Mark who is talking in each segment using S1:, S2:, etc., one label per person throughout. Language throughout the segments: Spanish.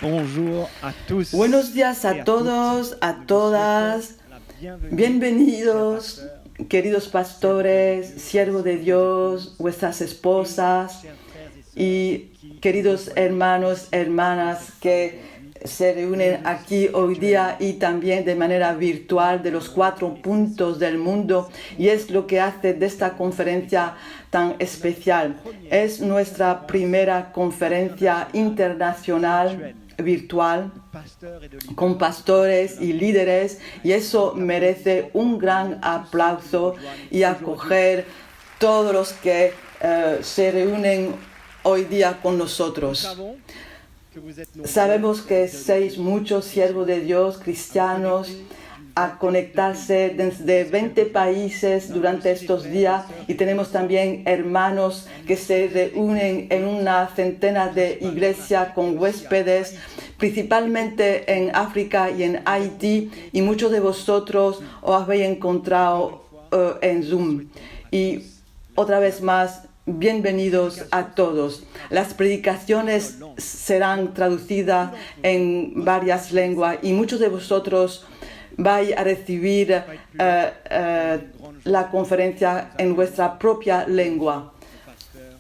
S1: Bonjour à tous.
S2: Buenos días a todos, a todas. Bienvenidos, queridos pastores, siervos de Dios, vuestras esposas y queridos hermanos, hermanas que se reúnen aquí hoy día y también de manera virtual de los 4 puntos del mundo. Y es lo que hace de esta conferencia tan especial. Es nuestra primera conferencia internacional virtual con pastores y líderes, y eso merece un gran aplauso y acoger todos los que se reúnen hoy día con nosotros. Sabemos que sois muchos siervos de Dios, cristianos, a conectarse desde 20 países durante estos días, y tenemos también hermanos que se reúnen en una centena de iglesias con huéspedes, principalmente en África y en Haití, y muchos de vosotros os habéis encontrado en Zoom. Y otra vez más, bienvenidos a todos. Las predicaciones serán traducidas en varias lenguas y muchos de vosotros vais a recibir la conferencia en vuestra propia lengua.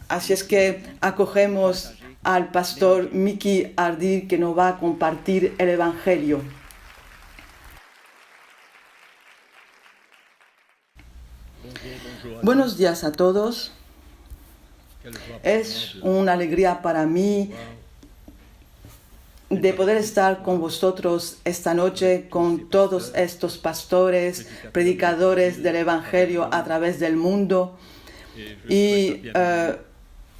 S2: Así es que acogemos al pastor Miki Ardir, que nos va a compartir el Evangelio. Buenos días a todos. Es una alegría para mí de poder estar con vosotros esta noche, con todos estos pastores, predicadores del Evangelio a través del mundo. Y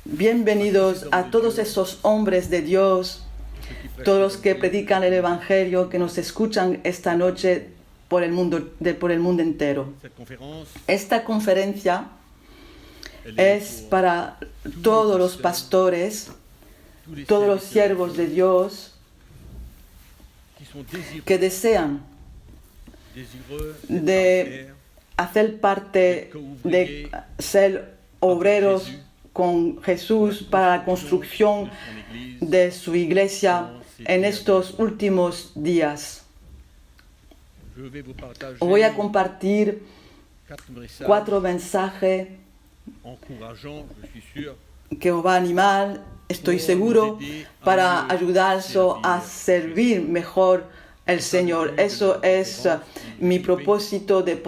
S2: bienvenidos a todos esos hombres de Dios, todos los que predican el Evangelio, que nos escuchan esta noche por el mundo entero. Esta conferencia es para todos los pastores, todos los siervos de Dios que desean de hacer parte, de ser obreros con Jesús para la construcción de su iglesia en estos últimos días. Os voy a compartir 4 mensajes que os va a animar, estoy seguro, para ayudaros a servir mejor al Señor. Eso es mi propósito, de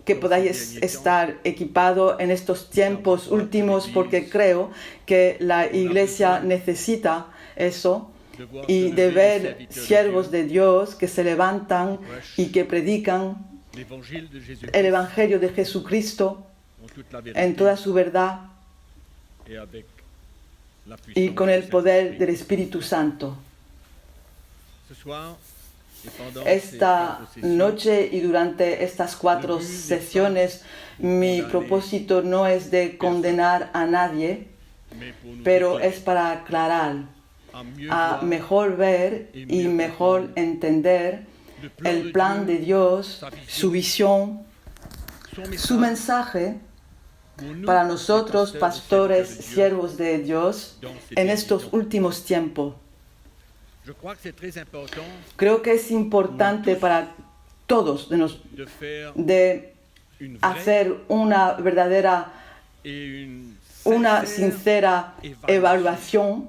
S2: que podáis estar equipados en estos tiempos últimos, porque creo que la iglesia necesita eso, y de ver siervos de Dios que se levantan y que predican el Evangelio de Jesucristo en toda su verdad y con el poder del Espíritu Santo. Esta noche y durante estas 4 sesiones, mi propósito no es de condenar a nadie, pero es para aclarar, a mejor ver y mejor entender el plan de Dios, su visión, su mensaje para nosotros, pastores, siervos de Dios, en estos últimos tiempos. Creo que es importante para todos de hacer una verdadera, una sincera evaluación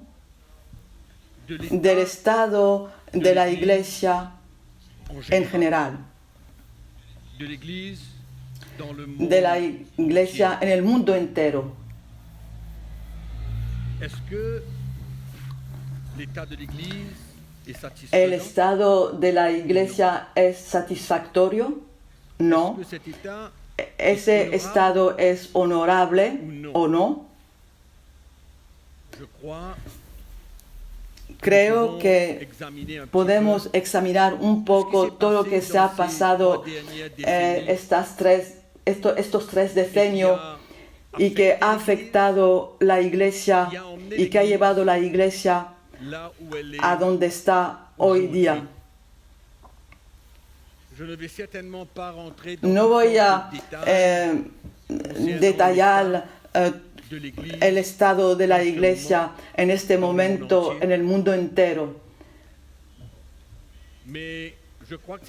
S2: del estado de la iglesia en general, de la iglesia en el mundo entero. ¿El estado de la iglesia es satisfactorio? No. ¿Ese estado es honorable o no? Creo que podemos examinar un poco todo lo que se ha pasado estos 3 decenios, y que ha afectado la iglesia y que ha llevado la iglesia a donde está hoy día. No voy a detallar el estado de la iglesia en este momento en el mundo entero,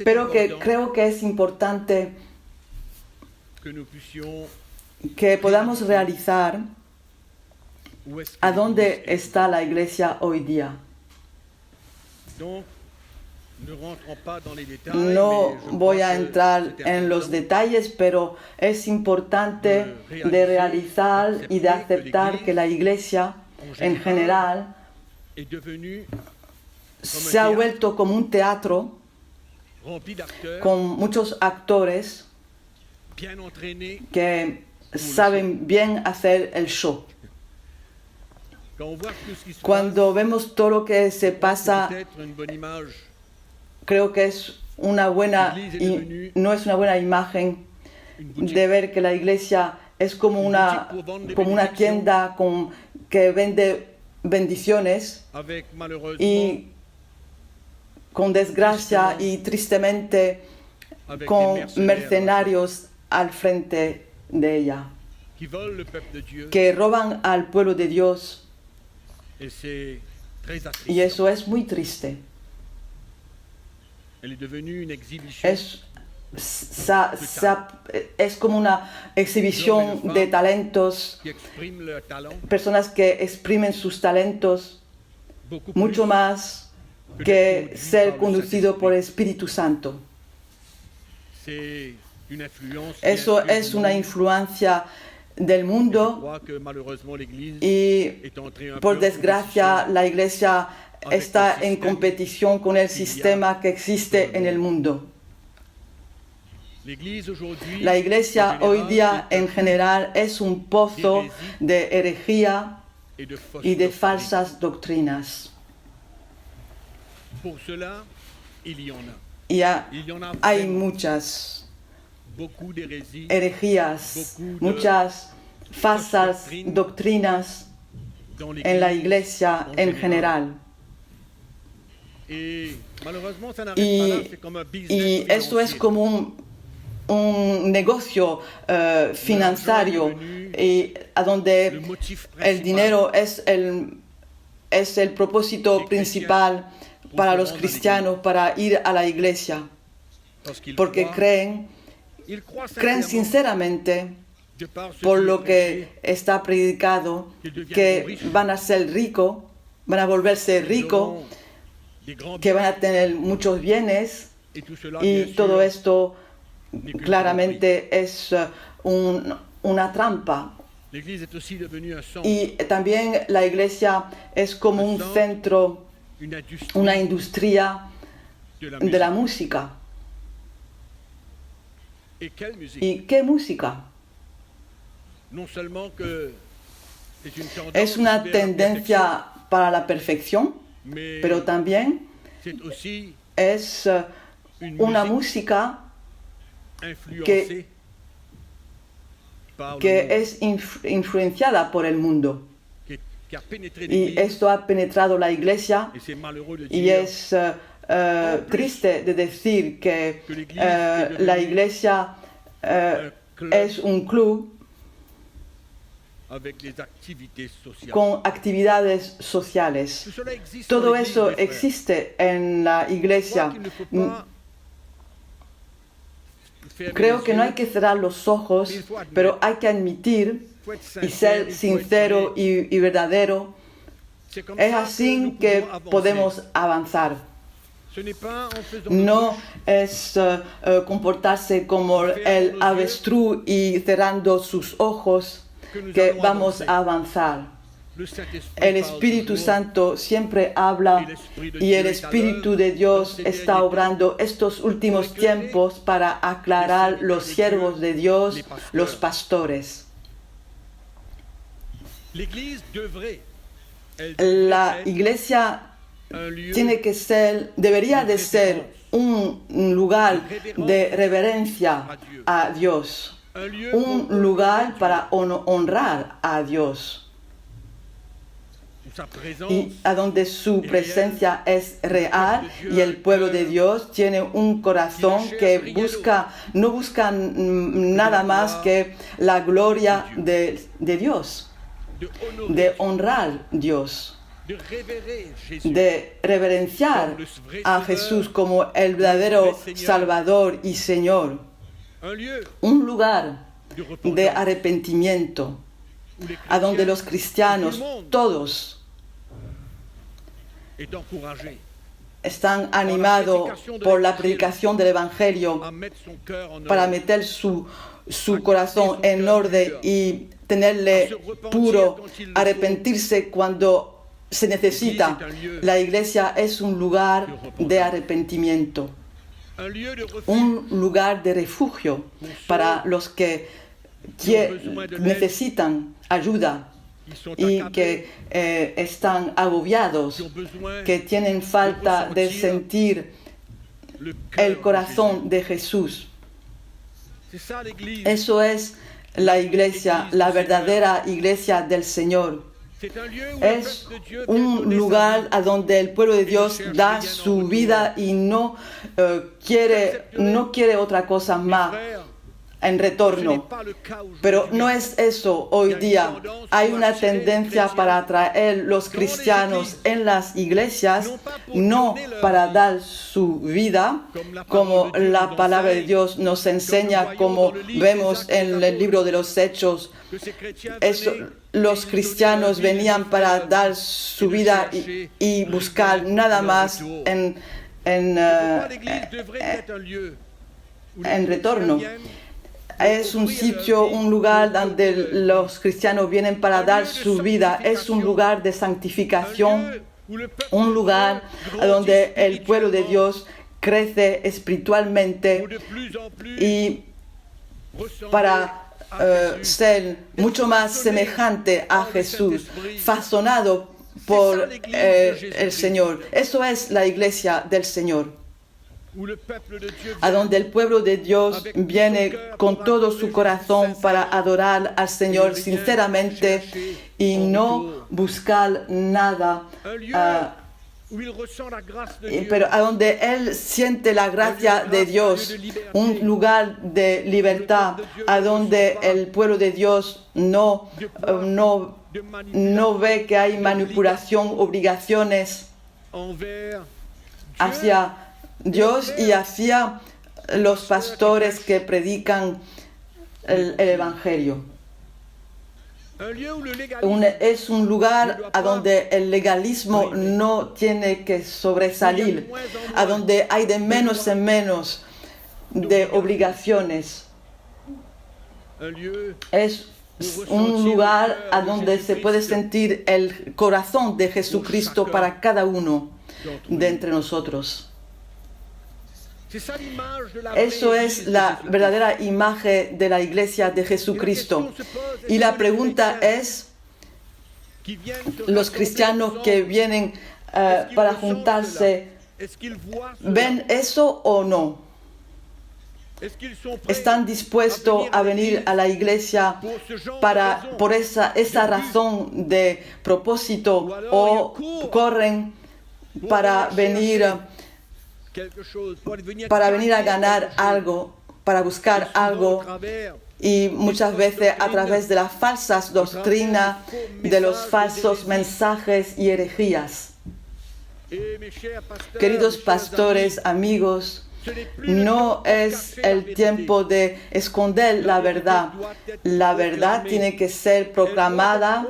S2: pero que creo que es importante que podamos realizar a dónde está la iglesia hoy día. No voy a entrar en los detalles, pero es importante de realizar y de aceptar que la iglesia en general se ha vuelto como un teatro con muchos actores que saben bien hacer el show. Cuando vemos todo lo que se pasa, creo que es una buena y no es una buena imagen de ver que la iglesia es como una tienda que vende bendiciones y con desgracia y tristemente con mercenarios al frente de ella, que roban al pueblo de Dios, y eso es muy triste. Es como una exhibición de talentos, personas que exprimen sus talentos mucho más que ser conducido por el Espíritu Santo. Eso es una influencia del mundo y por desgracia la iglesia está en competición con el sistema que existe en el mundo. La iglesia hoy día en general es un pozo de herejía y de falsas doctrinas. Y hay muchas herejías, muchas falsas doctrinas en la iglesia en general. Y esto es como un negocio financiero, a donde el dinero es el propósito principal para los cristianos, para ir a la iglesia, porque creen sinceramente, por lo que está predicado, que van a ser ricos, van a volverse ricos, que van a tener muchos bienes, y todo esto claramente es una trampa. Y también la iglesia es como un centro, una industria de la música. ¿Y qué música? Es una tendencia para la perfección, pero también es una música que es influenciada por el mundo. Y esto ha penetrado la iglesia, y es triste de decir que la iglesia es un club con actividades sociales. Todo eso existe en la iglesia. Creo que no hay que cerrar los ojos, pero hay que admitir y ser sincero y verdadero. Es así que podemos avanzar. No es comportarse como el avestruz y cerrando sus ojos que vamos a avanzar. El Espíritu Santo siempre habla, y el Espíritu de Dios está obrando estos últimos tiempos para aclarar los siervos de Dios, los pastores. La iglesia debería de ser un lugar de reverencia a Dios, un lugar para honrar a Dios, y a donde su presencia es real, y el pueblo de Dios tiene un corazón que no busca nada más que la gloria de Dios, de honrar a Dios. de reverenciar a Jesús como el verdadero Salvador y Señor. Un lugar de arrepentimiento, a donde los cristianos, todos, están animados por la predicación del Evangelio para meter su corazón en orden y tenerle puro, arrepentirse cuando se necesita. La iglesia es un lugar de arrepentimiento, un lugar de refugio para los que necesitan ayuda y que están agobiados, que tienen falta de sentir el corazón de Jesús. Eso es la iglesia, la verdadera iglesia del Señor. Es un lugar a donde el pueblo de Dios da su vida y no quiere otra cosa más en retorno. Pero no es eso hoy día. Hay una tendencia para atraer los cristianos en las iglesias, no para dar su vida, como la palabra de Dios nos enseña, como vemos en el libro de los Hechos. Los cristianos venían para dar su vida y buscar nada más en retorno. Es un sitio, un lugar donde los cristianos vienen para dar su vida. Es un lugar de santificación, un lugar donde el pueblo de Dios crece espiritualmente y para ser mucho más semejante a Jesús, fasonado por el Señor. Eso es la iglesia del Señor, a donde el pueblo de Dios viene con todo su corazón para adorar al Señor sinceramente y no buscar nada, pero a donde Él siente la gracia de Dios, un lugar de libertad, a donde el pueblo de Dios no ve que hay manipulación, obligaciones hacia Dios y hacia los pastores que predican el Evangelio. Es un lugar a donde el legalismo no tiene que sobresalir, a donde hay de menos en menos de obligaciones. Es un lugar a donde se puede sentir el corazón de Jesucristo para cada uno de entre nosotros. Eso es la verdadera imagen de la iglesia de Jesucristo. Y la pregunta es, los cristianos que vienen para juntarse, ¿ven eso o no? ¿Están dispuestos a venir a la iglesia por esa razón de propósito, o corren para venir a ganar algo, para buscar algo, y muchas veces a través de las falsas doctrinas, de los falsos mensajes y herejías? Queridos pastores, amigos, no es el tiempo de esconder la verdad. La verdad tiene que ser proclamada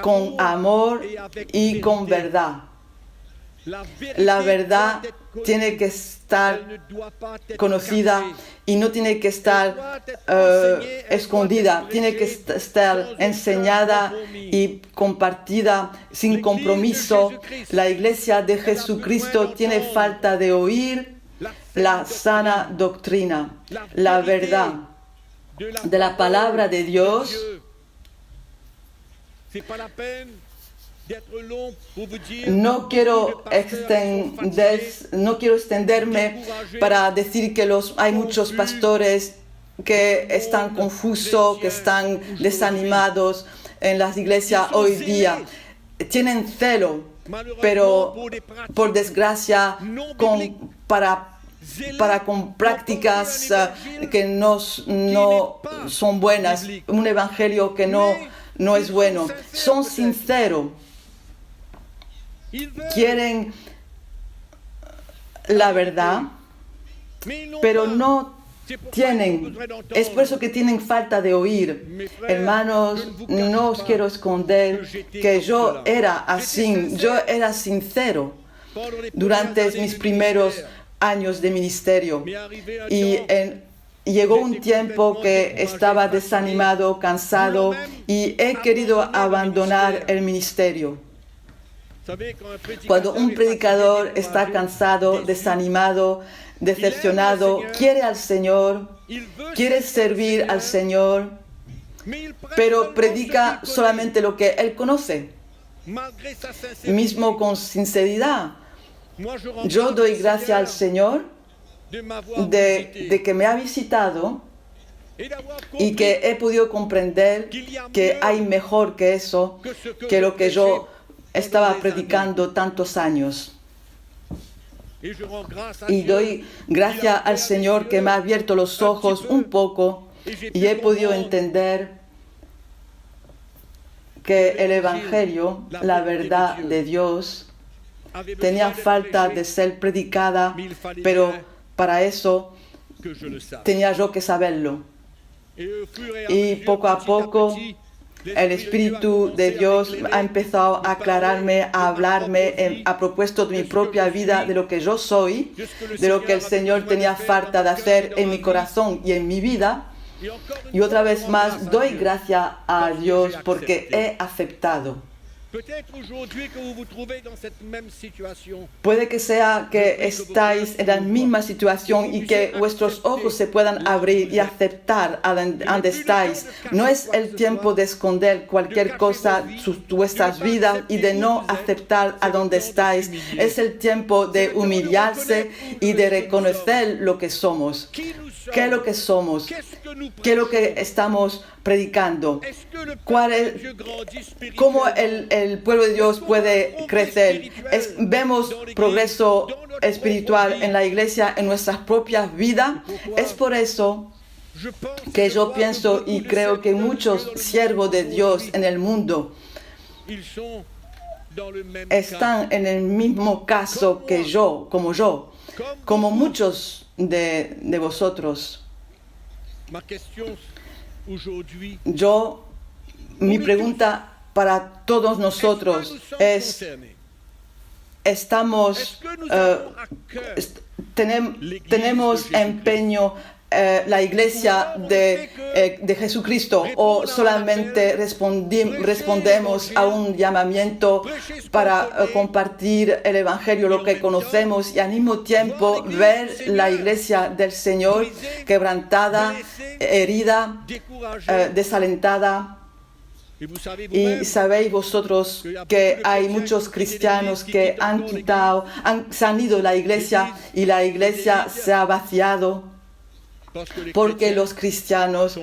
S2: con amor y con verdad. La verdad tiene que estar conocida y no tiene que estar escondida, tiene que estar enseñada y compartida sin compromiso. La iglesia de Jesucristo tiene falta de oír la sana doctrina, la verdad de la palabra de Dios. No quiero extenderme para decir que hay muchos pastores que están confusos, que están desanimados en las iglesias hoy día. Tienen celo, pero por desgracia con prácticas que no son buenas, un evangelio que no no es bueno. Son sinceros, quieren la verdad, pero no tienen, es por eso que tienen falta de oír. Hermanos, no os quiero esconder que yo era así, yo era sincero durante mis primeros años de ministerio. Y llegó un tiempo que estaba desanimado, cansado y he querido abandonar el ministerio. Cuando un predicador está cansado, desanimado, decepcionado, quiere al Señor, quiere servir al Señor, pero predica solamente lo que él conoce, mismo con sinceridad. Yo doy gracias al Señor de que me ha visitado y que he podido comprender que hay mejor que eso, que lo que yo estaba predicando tantos años. Y doy gracias al Señor que me ha abierto los ojos un poco y he podido entender que el Evangelio, la verdad de Dios, tenía falta de ser predicada, pero para eso tenía yo que saberlo. Y poco a poco el Espíritu de Dios ha empezado a aclararme, a hablarme, ha propuesto mi propia vida, de lo que yo soy, de lo que el Señor tenía falta de hacer en mi corazón y en mi vida. Y otra vez más doy gracias a Dios porque he aceptado. Puede que sea que estáis en la misma situación y que vuestros ojos se puedan abrir y aceptar a donde estáis. No es el tiempo de esconder cualquier cosa de vuestras vidas y de no aceptar a donde estáis. Es el tiempo de humillarse y de reconocer lo que somos. ¿Qué es lo que somos? ¿Qué es lo que estamos predicando? ¿Cómo el pueblo de Dios puede crecer? Vemos progreso espiritual en la iglesia, en nuestras propias vidas. Es por eso que yo pienso y creo que muchos siervos de Dios en el mundo están en el mismo caso que yo, como muchos de vosotros. Mi pregunta para todos nosotros es, ¿tenemos empeño la iglesia de Jesucristo o solamente respondemos a un llamamiento para compartir el Evangelio, lo que conocemos, y al mismo tiempo ver la iglesia del Señor quebrantada, herida, desalentada? Y sabéis vosotros que hay muchos cristianos que se han ido de la iglesia y la iglesia se ha vaciado porque los cristianos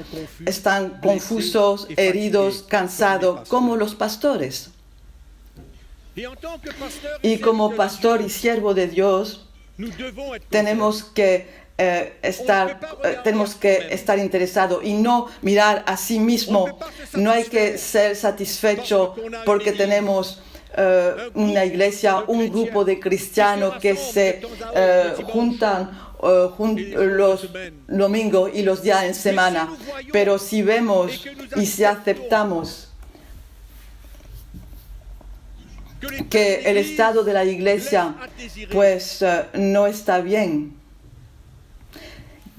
S2: están confusos, heridos, cansados, como los pastores. Y como pastor y siervo de Dios, tenemos que estar interesados y no mirar a sí mismo. No hay que ser satisfecho porque tenemos una iglesia, un grupo de cristianos que se juntan los domingos y los días en semana. Pero si vemos y si aceptamos que el estado de la iglesia pues no está bien,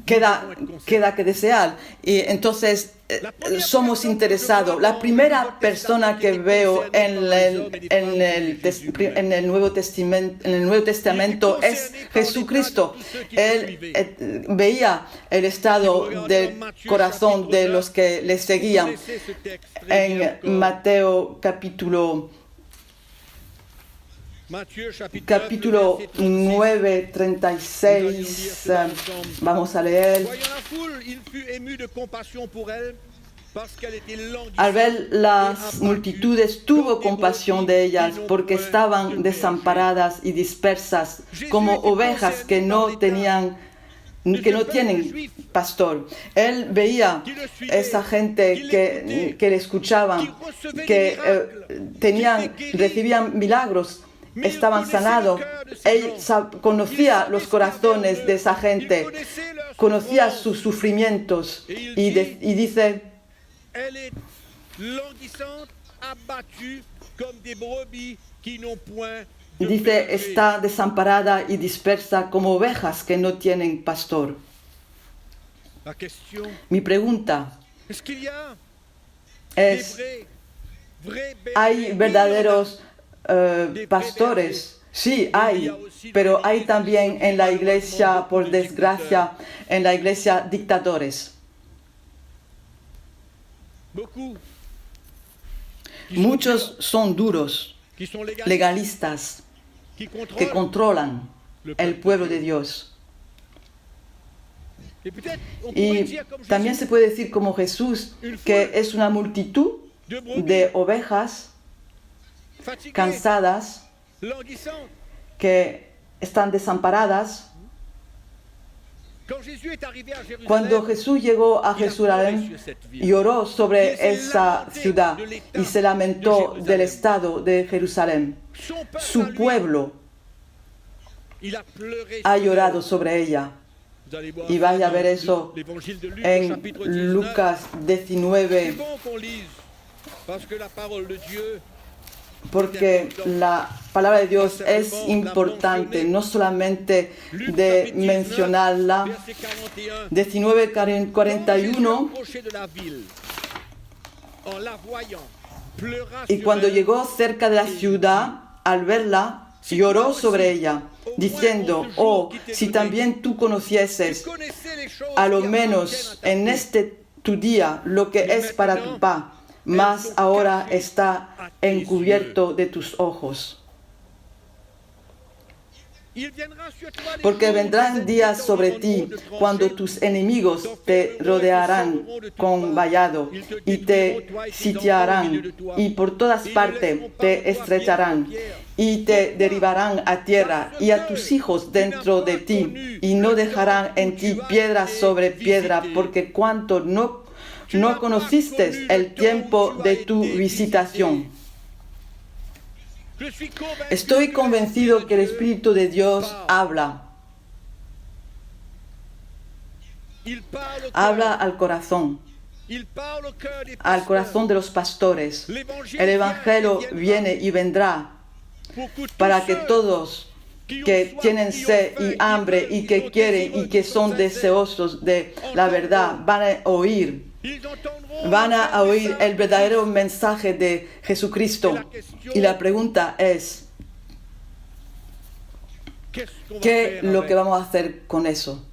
S2: queda que desear, y entonces somos interesados. La primera persona que veo en el Nuevo Testamento es Jesucristo. Él veía el estado del corazón de los que le seguían. En Mateo capítulo 9, 36, vamos a leer. Al ver las multitudes, tuvo compasión de ellas, porque estaban desamparadas y dispersas, como ovejas que no tenían que no tienen pastor. Él veía esa gente que le escuchaban, que recibían milagros, estaban sanados. Él conocía los corazones de esa gente, conocía sus sufrimientos y dice, está desamparada y dispersa como ovejas que no tienen pastor. Mi pregunta es, ¿hay verdaderos pastores? Sí, hay, pero hay también en la iglesia, por desgracia, en la iglesia dictadores. Muchos son duros, legalistas, que controlan el pueblo de Dios. Y también se puede decir como Jesús, que es una multitud de ovejas cansadas, que están desamparadas. Cuando Jesús llegó a Jerusalén, lloró sobre esa ciudad y se lamentó del estado de Jerusalén. Su pueblo ha llorado sobre ella. Y vaya a ver eso en Lucas 19, porque la palabra de Dios es importante, no solamente de mencionarla. 19:41. Y cuando llegó cerca de la ciudad, al verla, lloró sobre ella, diciendo: oh, si también tú conocieses, a lo menos en tu día, lo que es para tu paz, mas ahora está encubierto de tus ojos. Porque vendrán días sobre ti cuando tus enemigos te rodearán con vallado y te sitiarán y por todas partes te estrecharán y te derribarán a tierra y a tus hijos dentro de ti y no dejarán en ti piedra sobre piedra, porque cuanto no conociste el tiempo de tu visitación. Estoy convencido que el Espíritu de Dios habla al corazón de los pastores. El Evangelio viene y vendrá para que todos que tienen sed y hambre y que quieren y que son deseosos de la verdad van a oír el verdadero mensaje de Jesucristo. Y la pregunta es, ¿qué es lo que vamos a hacer con eso?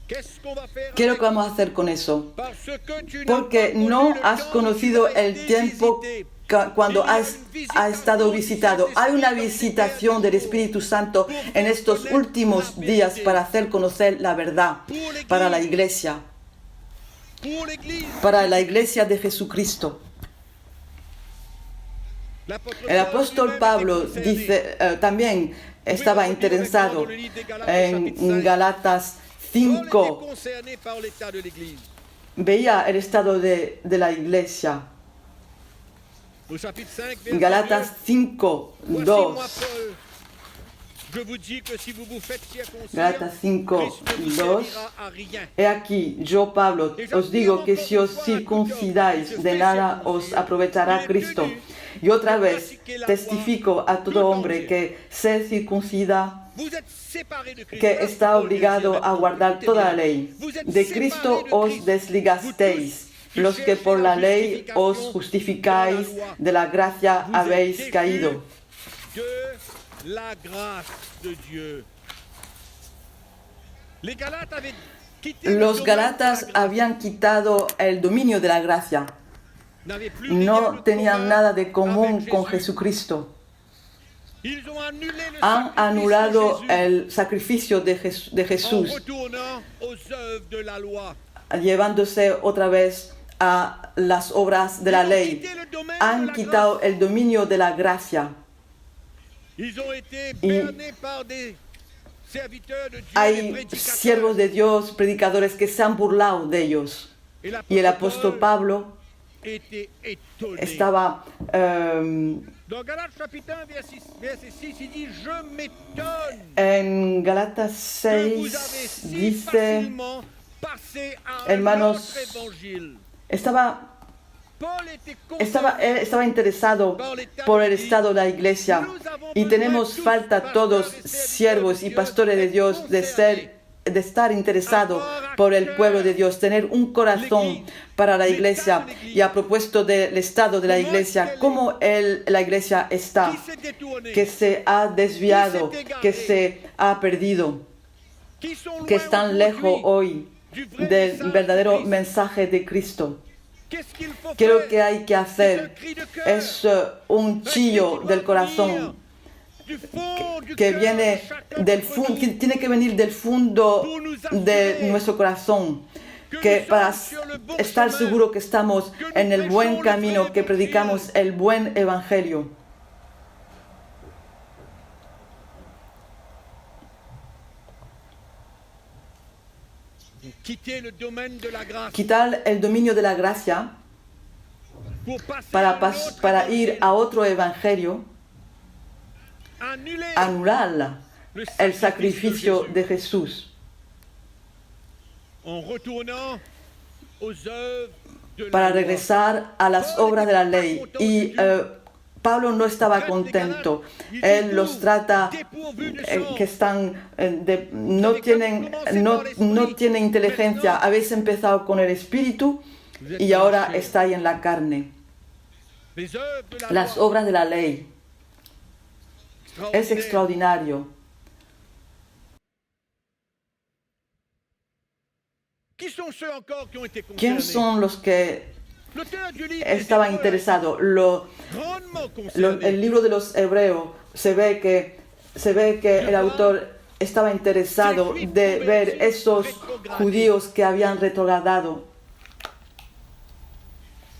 S2: ¿Qué es lo que vamos a hacer con eso? Porque no has conocido el tiempo cuando has estado visitado. Hay una visitación del Espíritu Santo en estos últimos días para hacer conocer la verdad para la iglesia. Para la iglesia de Jesucristo. El apóstol Pablo también estaba interesado en Gálatas 5. Veía el estado de la iglesia. Gálatas 5, 2. Gálatas 5, 2. He aquí, yo Pablo, os digo que si os circuncidáis, de nada os aprovechará Cristo. Y otra vez testifico a todo hombre que se circuncida, que está obligado a guardar toda la ley. De Cristo os desligasteis, los que por la ley os justificáis, de la gracia habéis caído. Los Gálatas habían quitado el dominio de la gracia. No tenían nada de común con Jesucristo. Han anulado el sacrificio de Jesús, llevándose otra vez a las obras de la ley. Han quitado el dominio de la gracia. Y hay siervos de Dios, predicadores que se han burlado de ellos. Y el apóstol Pablo estaba en Galatas 6, dice, hermanos, estaba interesado por el estado de la iglesia, y tenemos falta todos, siervos y pastores de Dios, de estar interesados por el pueblo de Dios, tener un corazón para la iglesia. Y a propósito del estado de la iglesia, ¿cómo la iglesia está? Que se ha desviado, que se ha perdido, que están lejos hoy del verdadero mensaje de Cristo. ¿Qué es lo que hay que hacer? Es un chillo del corazón que viene del fondo, que tiene que venir del fondo de nuestro corazón, que para estar seguro que estamos en el buen camino, que predicamos el buen evangelio. Quitar el dominio de la gracia para ir a otro evangelio, anular el sacrificio de Jesús, para regresar a las obras de la ley. Y Pablo no estaba contento. Él los trata que están no tienen inteligencia. Habéis empezado con el espíritu y ahora estáis en la carne. Las obras de la ley. Es extraordinario. ¿Quién son los que estaban interesados? El libro de los Hebreos, se ve que el autor estaba interesado de ver esos judíos que habían retrogradado.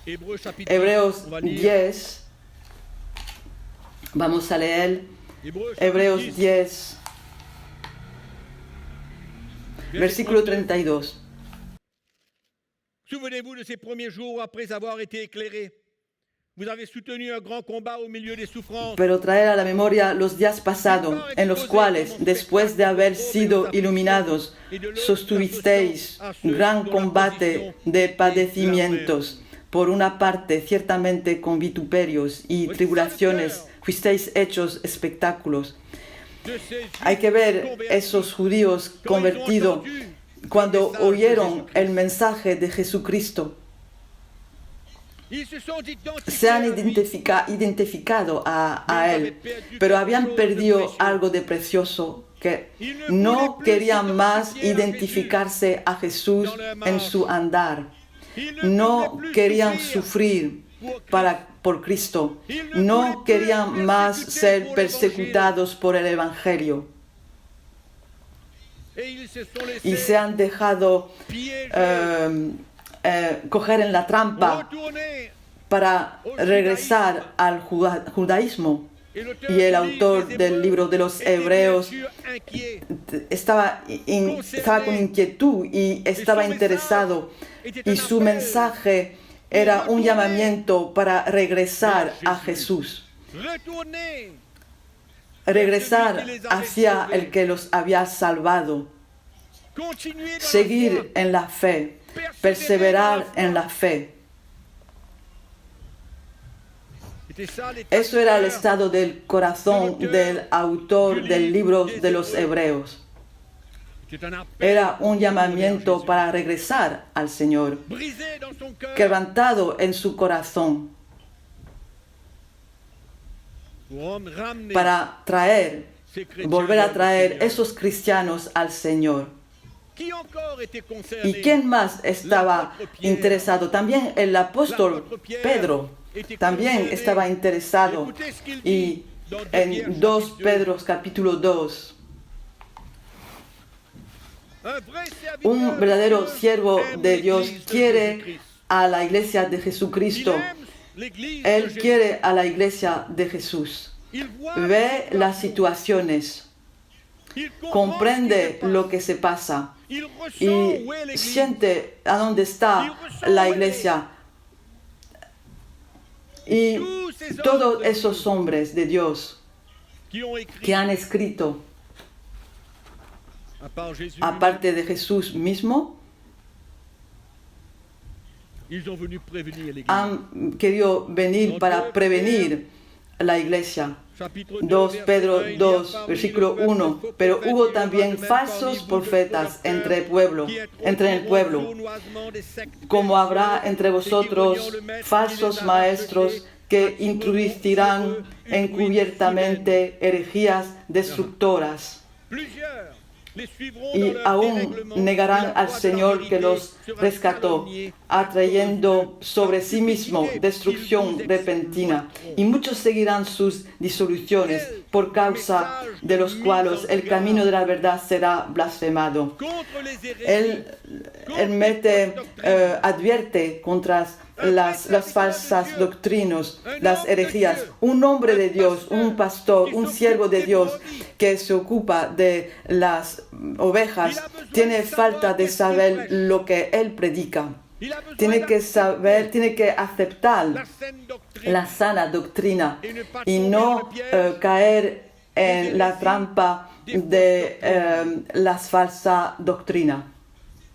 S2: Hebreos 10, vamos a leer Hebreos 10, versículo 32.
S1: Souvenez-vous de ces premiers jours après avoir été éclairés. Vous avez soutenu un grand combat au milieu des souffrances.
S2: Pero traer a la memoria los días pasados, en los cuales, después de haber sido iluminados, sostuvisteis gran combate de padecimientos. Por una parte, ciertamente con vituperios y tribulaciones, fuisteis hechos espectáculos. Hay que ver esos judíos convertidos cuando oyeron el mensaje de Jesucristo. Se han identificado a Él, pero habían perdido algo de precioso, que no querían más identificarse a Jesús en su andar. No querían sufrir por Cristo. No querían más ser persecutados por el Evangelio. Y se han dejado coger en la trampa para regresar al judaísmo. Y el autor del libro de los Hebreos estaba con inquietud y estaba interesado. Y su mensaje era un llamamiento para regresar a Jesús. Regresar hacia el que los había salvado. Seguir en la fe. Perseverar en la fe. Eso era el estado del corazón del autor del libro de los Hebreos. Era un llamamiento para regresar al Señor, quebrantado en su corazón, para volver a traer esos cristianos al Señor. ¿Y quién más estaba interesado? También el apóstol Pedro también estaba interesado. Y en 2 Pedro capítulo 2, un verdadero siervo de Dios quiere a la iglesia de Jesucristo. Él quiere a la iglesia de Jesús. Ve las situaciones comprende lo que se pasa
S1: Il ressent
S2: y
S1: où est l'Église.
S2: siente a dónde está la iglesia. Y
S1: Tous ces
S2: todos
S1: hommes de
S2: esos hombres de Dios
S1: qui ont écrit,
S2: que han escrito,
S1: à part Jésus,
S2: aparte de Jesús mismo,
S1: ils ont venu prévenir l'Église.
S2: han querido venir para prevenir la iglesia.
S1: Chapitre
S2: 2
S1: verset
S2: Pedro
S1: 1, il y a
S2: 2,
S1: parmi
S2: versículo
S1: le peuple
S2: 1.
S1: faux
S2: Pero
S1: prophètes,
S2: hubo
S1: il y aura
S2: también
S1: de même
S2: falsos
S1: parmi vous de
S2: profetas
S1: faux
S2: entre el
S1: docteurs,
S2: pueblo,
S1: qui
S2: entre el
S1: introduiront
S2: pueblo.
S1: sournoisement des sectes
S2: Como habrá
S1: perverses,
S2: entre
S1: et qui
S2: vosotros
S1: reniant le maître qui
S2: falsos
S1: les a
S2: maestros
S1: rachetés,
S2: que
S1: attireront
S2: introducirán
S1: sur eux une ruine
S2: encubiertamente herejías destructoras.
S1: Plusieurs les suivront
S2: Y
S1: dans leur
S2: aún
S1: dérèglement, et
S2: negarán
S1: la
S2: al
S1: voix de la
S2: Señor
S1: vérité
S2: que los
S1: sera
S2: rescató,
S1: calomniée
S2: atrayendo sobre sí mismo destrucción repentina. Y muchos seguirán sus disoluciones, por causa de los cuales el camino de la verdad será blasfemado.
S1: contre les hérésies,
S2: Él advierte contra las falsas doctrinas, las herejías. Un hombre de Dios, un pastor, un siervo de Dios que se ocupa de las ovejas, tiene falta de saber lo que él predica.
S1: il a besoin
S2: Tiene que saber, tiene que
S1: la
S2: aceptar
S1: saine doctrine
S2: la sana doctrina
S1: et ne pas
S2: y
S1: tomber
S2: no
S1: dans le piège
S2: caer en la trampa de la falsa doctrina.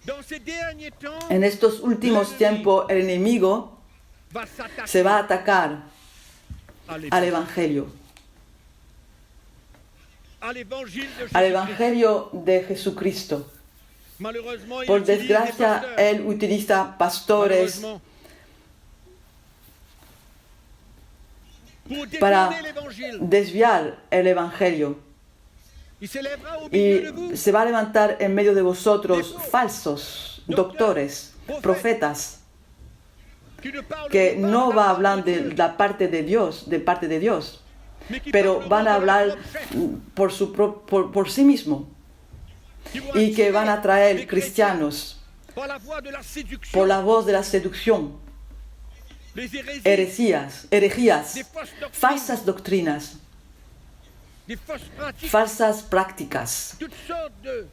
S1: dans ces derniers temps.
S2: En estos últimos tiempos el enemigo
S1: Va s'attaquer
S2: se va a atacar
S1: à
S2: al Evangelio,
S1: l'évangile de
S2: al
S1: Jésus.
S2: Evangelio de Jesucristo.
S1: Malheureusement, il
S2: Por
S1: utilise des
S2: desgracia,
S1: pasteurs.
S2: él utiliza pastores
S1: Malheureusement. Pour
S2: para
S1: détourner l'évangile.
S2: desviar el Evangelio.
S1: Il s'élèvera au milieu de vous.
S2: Y se va a levantar en medio de vosotros falsos doctores, profetas,
S1: Qui ne parleront
S2: que
S1: pas
S2: no
S1: de
S2: va a
S1: la
S2: hablar
S1: part de
S2: de
S1: Dieu,
S2: la parte de Dios,
S1: mais qui
S2: pero
S1: parleront
S2: van a
S1: de leur
S2: hablar
S1: propre chef,
S2: por sí mismo
S1: qui vont
S2: y que
S1: attirer
S2: van a traer
S1: les
S2: cristianos
S1: chrétiens par la voie de la séduction,
S2: por la voz de la seducción,
S1: les hérésies,
S2: herejías,
S1: des fausses doctrines,
S2: falsas doctrinas,
S1: des fausses pratiques,
S2: falsas prácticas,
S1: toutes sortes de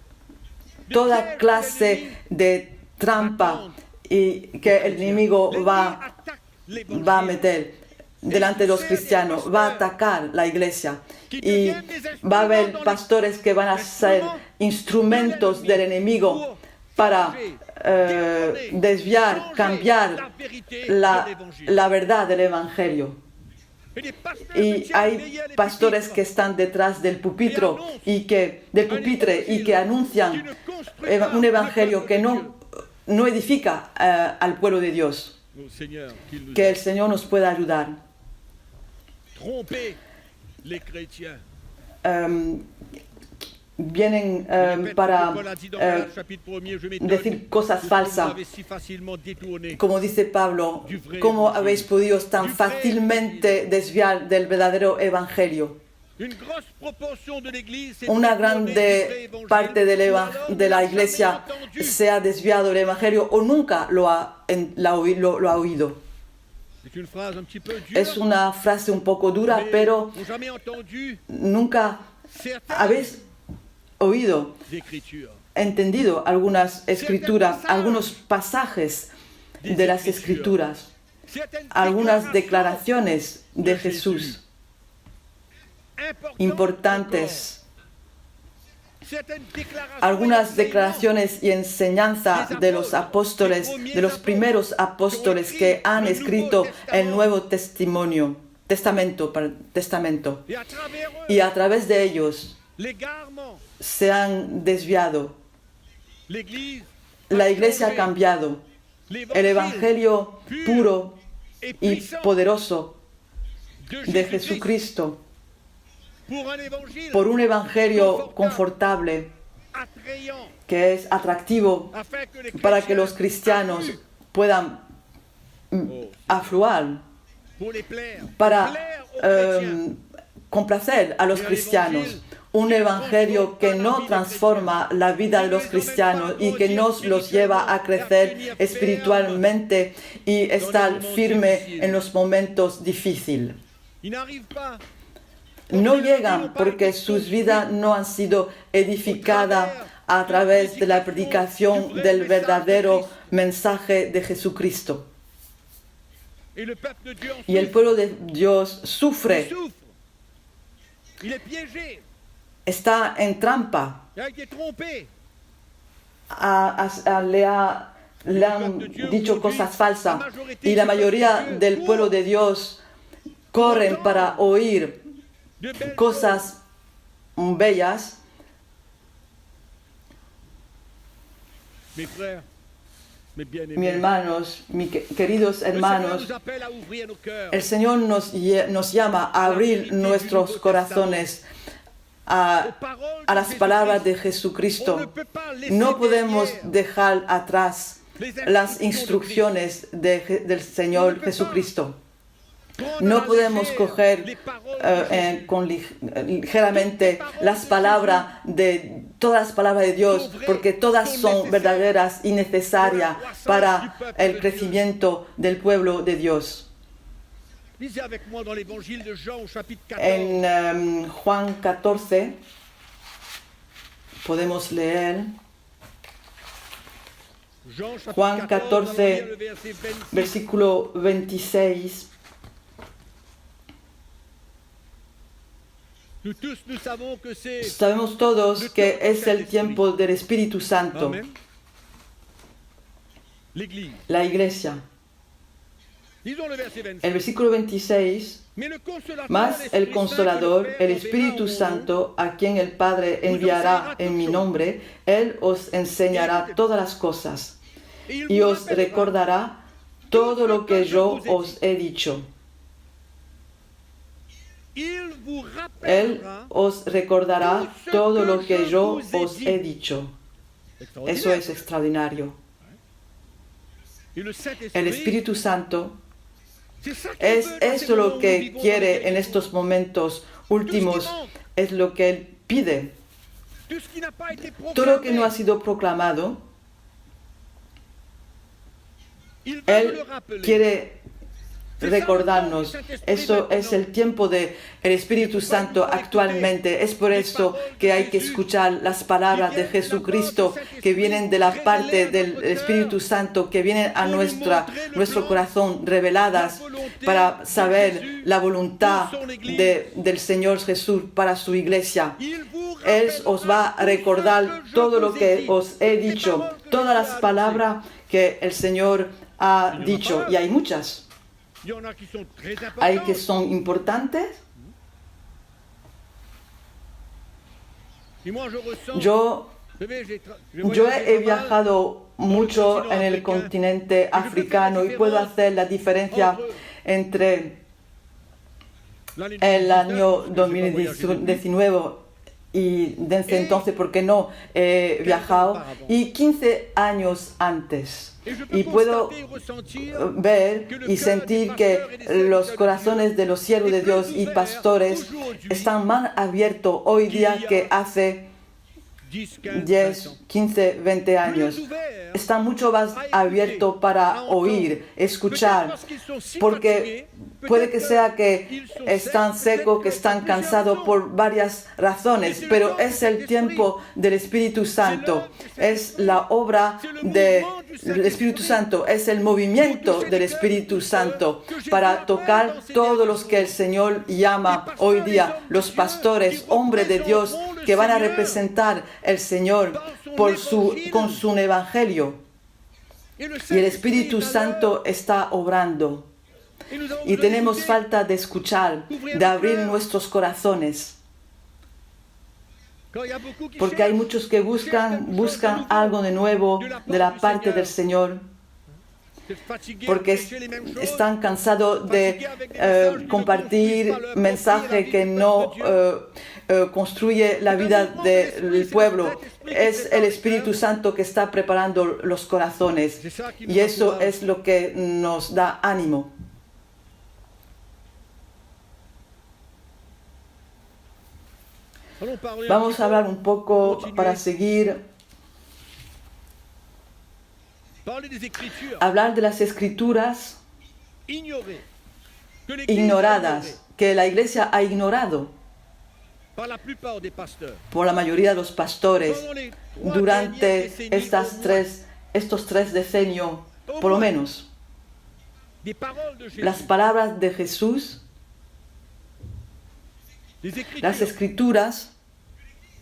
S2: toda
S1: pièges que
S2: clase
S1: l'ennemi
S2: de trampa y que el enemigo
S1: L'ennemi
S2: va
S1: attaque l'évangile.
S2: a meter delante de los cristianos, va a atacar la iglesia y va a haber pastores que van a ser instrumentos del enemigo para desviar, cambiar la verdad del Evangelio. Y hay pastores que están detrás del pupitre y que anuncian un evangelio que no edifica al pueblo de Dios. Que el Señor nos pueda ayudar.
S1: Tromper les chrétiens.
S2: Vienen
S1: Répète
S2: para
S1: ce que Paul a dit dans Galates, chapitre 1er, je m'étonne
S2: decir cosas
S1: de ce que
S2: falsas.
S1: vous avez si facilement détourné.
S2: Como dice Pablo, ¿cómo habéis podido tan fácilmente desviar del verdadero evangelio?
S1: Une grosse proportion de l'Église s'est
S2: Una
S1: détournée du vrai
S2: grande
S1: évangile,
S2: parte
S1: ou alors
S2: de
S1: ne
S2: la
S1: l'a
S2: iglesia
S1: jamais entendu.
S2: se ha desviado del evangelio o nunca lo ha oído.
S1: C'est une phrase un petit peu dure,
S2: Es una frase un poco dura,
S1: mais
S2: pero
S1: n'ont jamais entendu
S2: nunca
S1: certaines
S2: habéis oído,
S1: écritures.
S2: entendido algunas escrituras, algunos pasajes de las escrituras,
S1: Certaines
S2: algunas
S1: déclarations
S2: declaraciones de Jesús importantes,
S1: certaines déclarations
S2: algunas
S1: et
S2: declaraciones y enseñanza de los apóstoles, de los primeros apóstoles que han escrito el Nuevo Testamento,
S1: et à travers eux,
S2: y a través de ellos
S1: l'égarement,
S2: se han desviado.
S1: l'Église,
S2: La iglesia ha cambiado. El Evangelio puro
S1: et
S2: y
S1: puissant
S2: poderoso de
S1: Jésus-Christ
S2: Jesucristo,
S1: pour un évangile
S2: por un Evangelio confortable,
S1: attrayant,
S2: que es atractivo
S1: afin que les
S2: para que
S1: chrétiens
S2: los cristianos
S1: affluent
S2: puedan afluir,
S1: pour les plaire,
S2: para
S1: plaire aux chrétiens.
S2: complacer a los cristianos. Un evangelio que no transforma la vida de los cristianos y que nos los lleva a crecer espiritualmente y estar firme en los momentos difíciles.
S1: Il n'arrive pas
S2: no llegan porque sus vidas no han sido edificadas a través de la predicación del verdadero mensaje de Jesucristo.
S1: Et le peuple de Dieu en
S2: Y el
S1: souffre.
S2: pueblo de Dios
S1: Il
S2: sufre,
S1: souffre. Il est piégé.
S2: está en trampa,
S1: Il a été trompé.
S2: le han dicho cosas falsas y la mayoría del pueblo de Dios corren para oír
S1: De belles
S2: cosas bellas.
S1: Mes frères, mes
S2: Mis
S1: bien-aimés,
S2: hermanos, queridos
S1: le Seigneur
S2: hermanos,
S1: nous appelle à ouvrir nos cœurs.
S2: el Señor nos llama a abrir nuestros corazones a las palabras de Jesucristo. No podemos dejar atrás las instrucciones del Señor Jesucristo. No podemos coger ligeramente las palabras todas las palabras de Dios, porque todas son verdaderas y necesarias para el crecimiento del pueblo de Dios.
S1: Lisez avec moi dans l'évangile de Jean au chapitre 14.
S2: En Juan 14 podemos leer
S1: Jean chapitre
S2: Juan
S1: 14,
S2: 14,
S1: on va lire le verset 26.
S2: versículo 26.
S1: Nous savons que c'est
S2: Sabemos todos que es el tiempo del Espíritu Santo,
S1: Amen. L'Église.
S2: la iglesia.
S1: Lisons le verset 26.
S2: El versículo 26.
S1: Mais le Consolateur,
S2: Mas el
S1: l'Esprit
S2: Consolador,
S1: Saint que
S2: el
S1: le Père
S2: Espíritu
S1: enverra en
S2: Santo, a quien el Padre enviará en mi nombre, Él os enseñará todas las cosas
S1: vous, et il
S2: y
S1: vous
S2: os
S1: rappellera
S2: recordará todo lo que yo os he dicho.
S1: Il vous
S2: Él
S1: rappellera.
S2: os recordará todo lo que yo os he dicho. Eso es extraordinario.
S1: Et le Saint-Esprit,
S2: El Espíritu Santo
S1: c'est ça qu'il
S2: es
S1: veut dans ces
S2: eso
S1: moments
S2: lo
S1: où nous
S2: que
S1: vivons dans
S2: quiere
S1: lesquels
S2: en estos momentos últimos, es lo que Él pide.
S1: tout ce qui n'a pas été
S2: Todo lo que no ha
S1: proclamé,
S2: sido proclamado,
S1: il va nous
S2: Él
S1: le rappeler.
S2: quiere recordarnos. Eso es el tiempo del Espíritu Santo actualmente. Es por eso que hay que escuchar las palabras de Jesucristo que vienen de la parte del Espíritu Santo, que vienen a nuestro corazón reveladas para saber la voluntad del Señor Jesús para su iglesia.
S1: Il vous
S2: Él
S1: rappellera
S2: os va a recordar
S1: tout ce que je
S2: todo lo
S1: vous ai
S2: que
S1: dit.
S2: os he
S1: Les
S2: dicho,
S1: paroles que
S2: todas
S1: Dieu
S2: las
S1: a
S2: palabras que el Señor ha dicho, y hay muchas.
S1: Il y en a qui sont très
S2: Hay que
S1: importantes.
S2: son importantes.
S1: Et moi, je ressens.
S2: Yo
S1: Vous savez, j'ai
S2: Yo
S1: voyagé
S2: he
S1: pas mal.
S2: viajado mucho en el continente africano y puedo hacer la diferencia entre
S1: L'année
S2: el año
S1: 2019, parce que j'ai pas voyagé depuis.
S2: 2019 y desde entonces porque no he viajado y 15 años antes.
S1: Et je peux
S2: Y puedo
S1: constater et ressentir
S2: ver y sentir que los corazones de los siervos de Dios y pastores están más abiertos hoy día que hace
S1: 10, 15,
S2: 10, 15, 20 años.
S1: plus ouverts
S2: Están mucho más abiertos para oír, escuchar, porque puede que sea que están secos, que están cansados por varias razones, pero es el tiempo del Espíritu Santo, es la obra del Espíritu Santo, es el movimiento del Espíritu Santo para tocar todos los que el Señor llama hoy día, los pastores, hombres de Dios que van a representar el Señor con su evangelio. Y el Espíritu Santo está obrando. Y tenemos falta de escuchar, de abrir nuestros corazones. Porque hay muchos que buscan algo de nuevo de la parte del Señor. Porque están cansados de compartir mensaje que no construye la vida del pueblo. Es el Espíritu Santo que está preparando los corazones. Y eso es lo que nos da ánimo. Vamos a hablar un poco para seguir. Hablar de las escrituras ignoradas, que la iglesia ha ignorado.
S1: par la plupart des pasteurs.
S2: por la mayoría de los pastores
S1: Pendant les 3
S2: durante
S1: dernières décennies,
S2: estos 3 decenios, por lo menos.
S1: des paroles de Jésus,
S2: Las palabras de Jesús,
S1: des Écritures
S2: las escrituras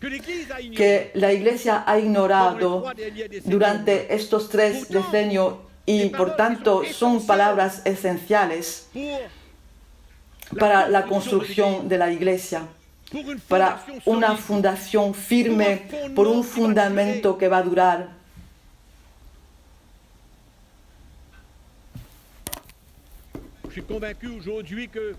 S1: que l'Église a ignorées
S2: que la Iglesia ha
S1: pendant les
S2: ignorado
S1: 3 dernières décennies.
S2: durante estos 3 decenios y por tanto son palabras esenciales
S1: Pour
S2: para la construcción de la Iglesia,
S1: pour une
S2: para
S1: fondation
S2: una
S1: solide.
S2: fundación firme, por un fundamento que va a durar.
S1: Je suis convaincu aujourd'hui que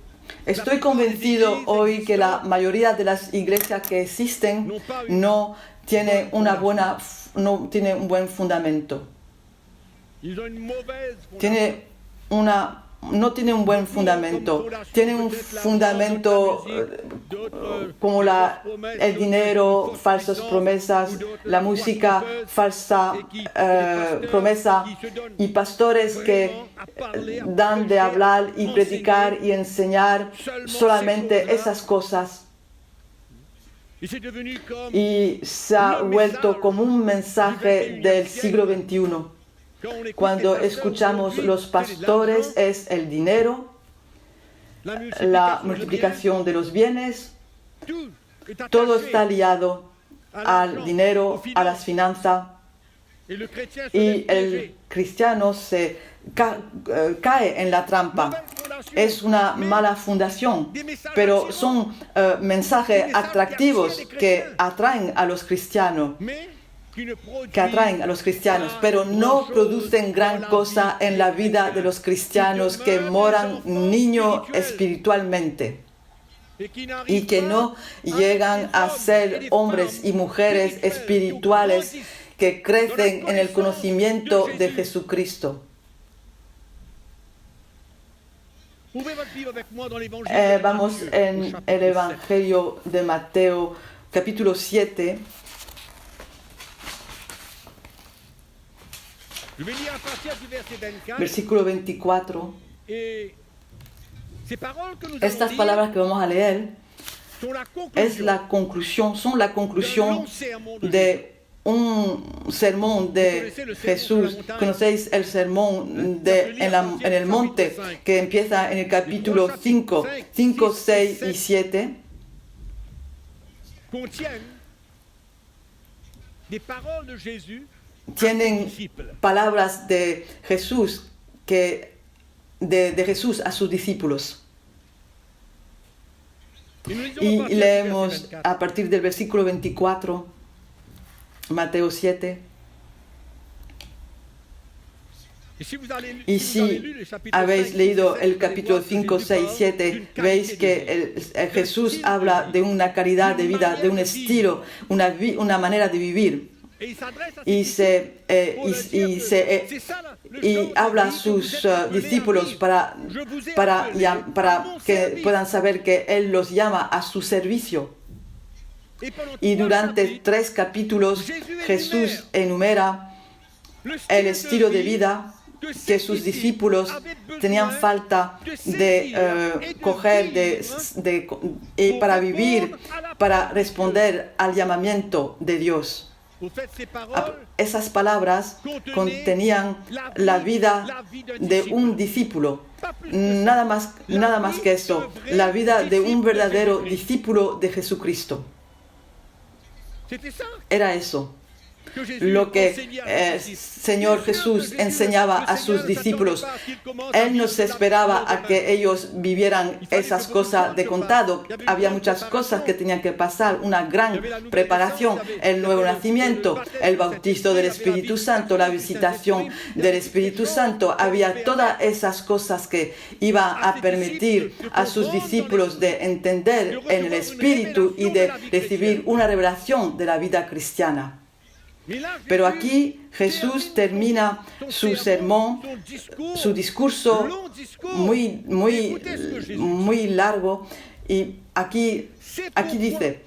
S2: Estoy convencido hoy que la mayoría de las iglesias que existen no tienen no tienen un buen fundamento.
S1: ils ont une mauvaise fondation.
S2: No tiene un buen fundamento. Tiene un fundamento como el dinero, falsas promesas, la música, falsa promesa, y pastores que dan de hablar y predicar y enseñar solamente esas cosas.
S1: Et c'est devenu comme
S2: Y se ha vuelto como un mensaje del siglo XXI.
S1: quand on écoute
S2: Cuando
S1: les pasteurs
S2: escuchamos
S1: aujourd'hui,
S2: los
S1: c'est
S2: pastores
S1: l'argent,
S2: es el dinero,
S1: multiplication
S2: la
S1: des
S2: multiplicación de los bienes,
S1: biens, tout est
S2: todo
S1: attaché
S2: está liado
S1: à
S2: al
S1: l'argent,
S2: dinero,
S1: aux
S2: a las
S1: finances.
S2: finanzas,
S1: Et le chrétien se
S2: y
S1: laisse
S2: el
S1: piéger.
S2: cristiano cae en la trampa. Es una mala fundación, pero son mensajes atractivos que atraen a los cristianos.
S1: Mais qui ne produit
S2: que atraen a los cristianos, pero no producen gran cosa en la vida de los cristianos que moran niños espiritualmente
S1: et qui n'arrive
S2: y que
S1: pas
S2: no
S1: à
S2: llegan
S1: être
S2: a
S1: des
S2: ser
S1: hommes et des
S2: hombres
S1: femmes
S2: y mujeres
S1: spirituels
S2: espirituales
S1: qui
S2: que crecen en el conocimiento de Jesucristo.
S1: Ouvrez votre Bible avec moi dans l'évangile de
S2: Vamos
S1: Matthieu, au
S2: en
S1: chapitre
S2: el
S1: 7.
S2: Evangelio de Mateo, capítulo 7.
S1: Je vais lire à partir du verset 24.
S2: Versículo 24.
S1: Et ces paroles que nous allons
S2: Estas
S1: lire
S2: palabras que vamos a leer
S1: sont la
S2: son la conclusión de un sermón de Jesús. ¿Conocéis el sermón en el monte que empieza en el capítulo 5, 6 y 7?
S1: contiennent des paroles de Jésus à ses
S2: Tienen
S1: disciples.
S2: palabras de Jesús, de Jesús a sus discípulos.
S1: Et nous lisons
S2: Y
S1: à partir du
S2: leemos
S1: verset 24.
S2: a partir del versículo 24, Mateo 7.
S1: Et si vous avez
S2: Y
S1: si vous avez
S2: si
S1: lu le chapitre
S2: habéis
S1: 5,
S2: leído
S1: 7,
S2: el
S1: vous allez
S2: capítulo
S1: voir que
S2: 5,
S1: Jésus
S2: 6,
S1: parle
S2: 7,
S1: d'une
S2: veis
S1: qualité
S2: que
S1: de vie.
S2: Jesús habla de una calidad de vida, de un estilo, una manera de vivir.
S1: Et il s'adresse à
S2: Y,
S1: ses
S2: se, y habla a sus discípulos para que puedan saber que Él los llama a su servicio. Y durante 3 capítulos Jesús enumera el estilo de vida que sus discípulos tenían falta de coger para vivir, para responder al llamamiento de Dios. Esas palabras contenían la vida de un discípulo, nada más que eso, la vida de un verdadero discípulo de Jesucristo. Era eso lo que Señor Jesús enseñaba a sus discípulos. Él no se esperaba a que ellos vivieran esas cosas de contado. Había muchas cosas que tenían que pasar, una gran preparación, el nuevo nacimiento, el bautizo del Espíritu Santo, la visitación del Espíritu Santo. Había todas esas cosas que iban a permitir a sus discípulos de entender en el Espíritu y de recibir una revelación de la vida cristiana. Pero aquí Jesús termina su sermón, su discurso muy largo, y aquí dice,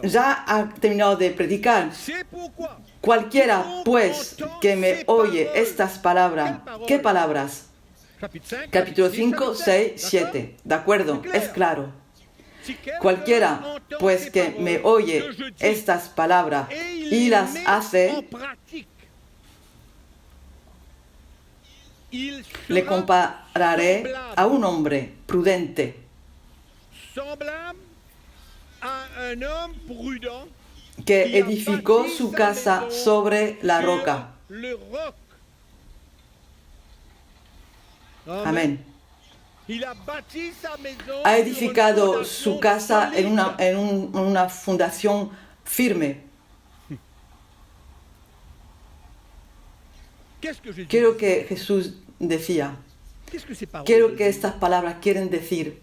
S2: ya ha terminado de predicar. Cualquiera pues que me oye estas palabras, ¿qué palabras? Capítulo 5, 6, 7, ¿de acuerdo? Es claro. Cualquiera, pues, que me oye estas palabras y las hace, le compararé a un hombre prudente que edificó su casa sobre la roca. Amén. Ha edificado su casa en una fundación firme. Quiero que Jesús decía, quiero que estas palabras quieren decir,